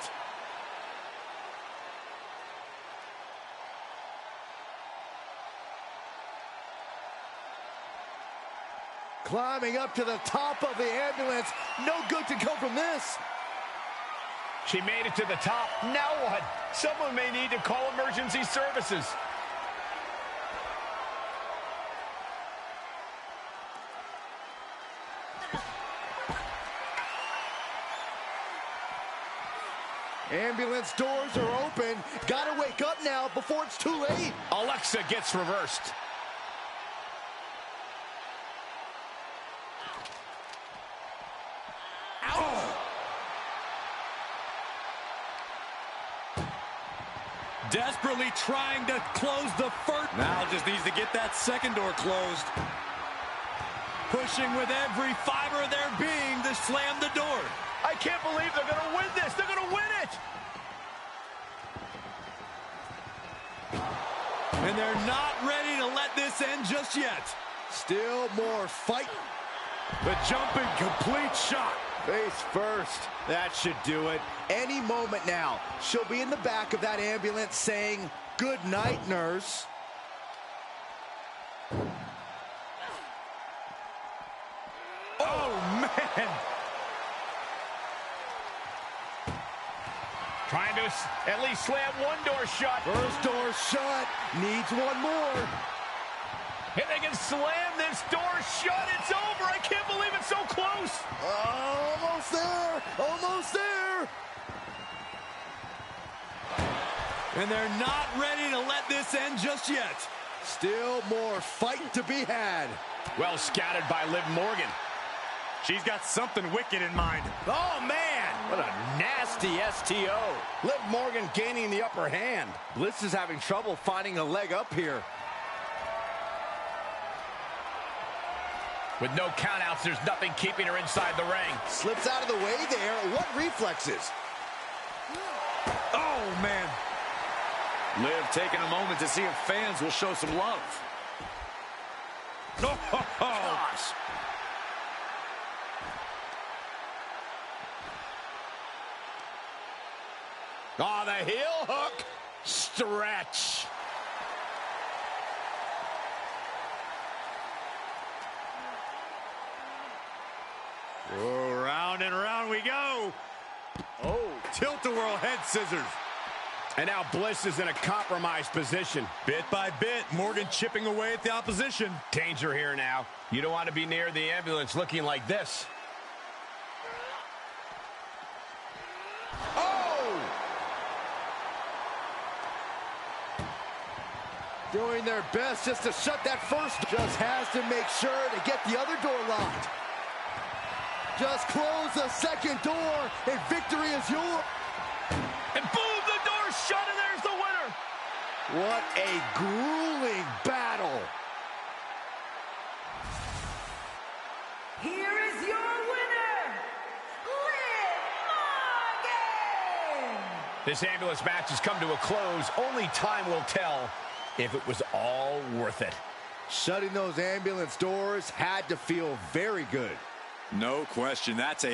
Climbing up to the top of the ambulance. No good to come from this. She made it to the top. Now what? Someone may need to call emergency services. Ambulance doors are open. Gotta wake up now before it's too late. Alexa gets reversed. Desperately trying to close the first. Now just needs to get that second door closed. Pushing with every fiber of their being to slam the door. I can't believe they're going to win this. They're going to win it. And they're not ready to let this end just yet. Still more fight. The jumping complete shot. Face first. That should do it. Any moment now, she'll be in the back of that ambulance saying, "Good night, nurse." Oh, man. Trying to at least slam one door shut. First door shut. Needs one more. If they can slam this door shut, it's over. I can't believe it's so close. Almost there. Almost there. And they're not ready to let this end just yet. Still more fight to be had. Well scouted by Liv Morgan. She's got something wicked in mind. Oh, man. What a nasty STO. Liv Morgan gaining the upper hand. Bliss is having trouble finding a leg up here. With no countouts, there's nothing keeping her inside the ring. Slips out of the way there. What reflexes? Oh, man. Liv taking a moment to see if fans will show some love. Oh, Gosh. Oh, the heel hook. Stretch. Oh, round and round we go. Oh, tilt-a-whirl head scissors. And now Bliss is in a compromised position. Bit by bit, Morgan chipping away at the opposition. Danger here now. You don't want to be near the ambulance looking like this. Oh! Doing their best just to shut that first. Just has to make sure to get the other door locked. Just close the second door, and victory is yours. And boom, the door's shut, and there's the winner. What a grueling battle. Here is your winner, Liv Morgan! This ambulance match has come to a close. Only time will tell if it was all worth it. Shutting those ambulance doors had to feel very good. No question, that's a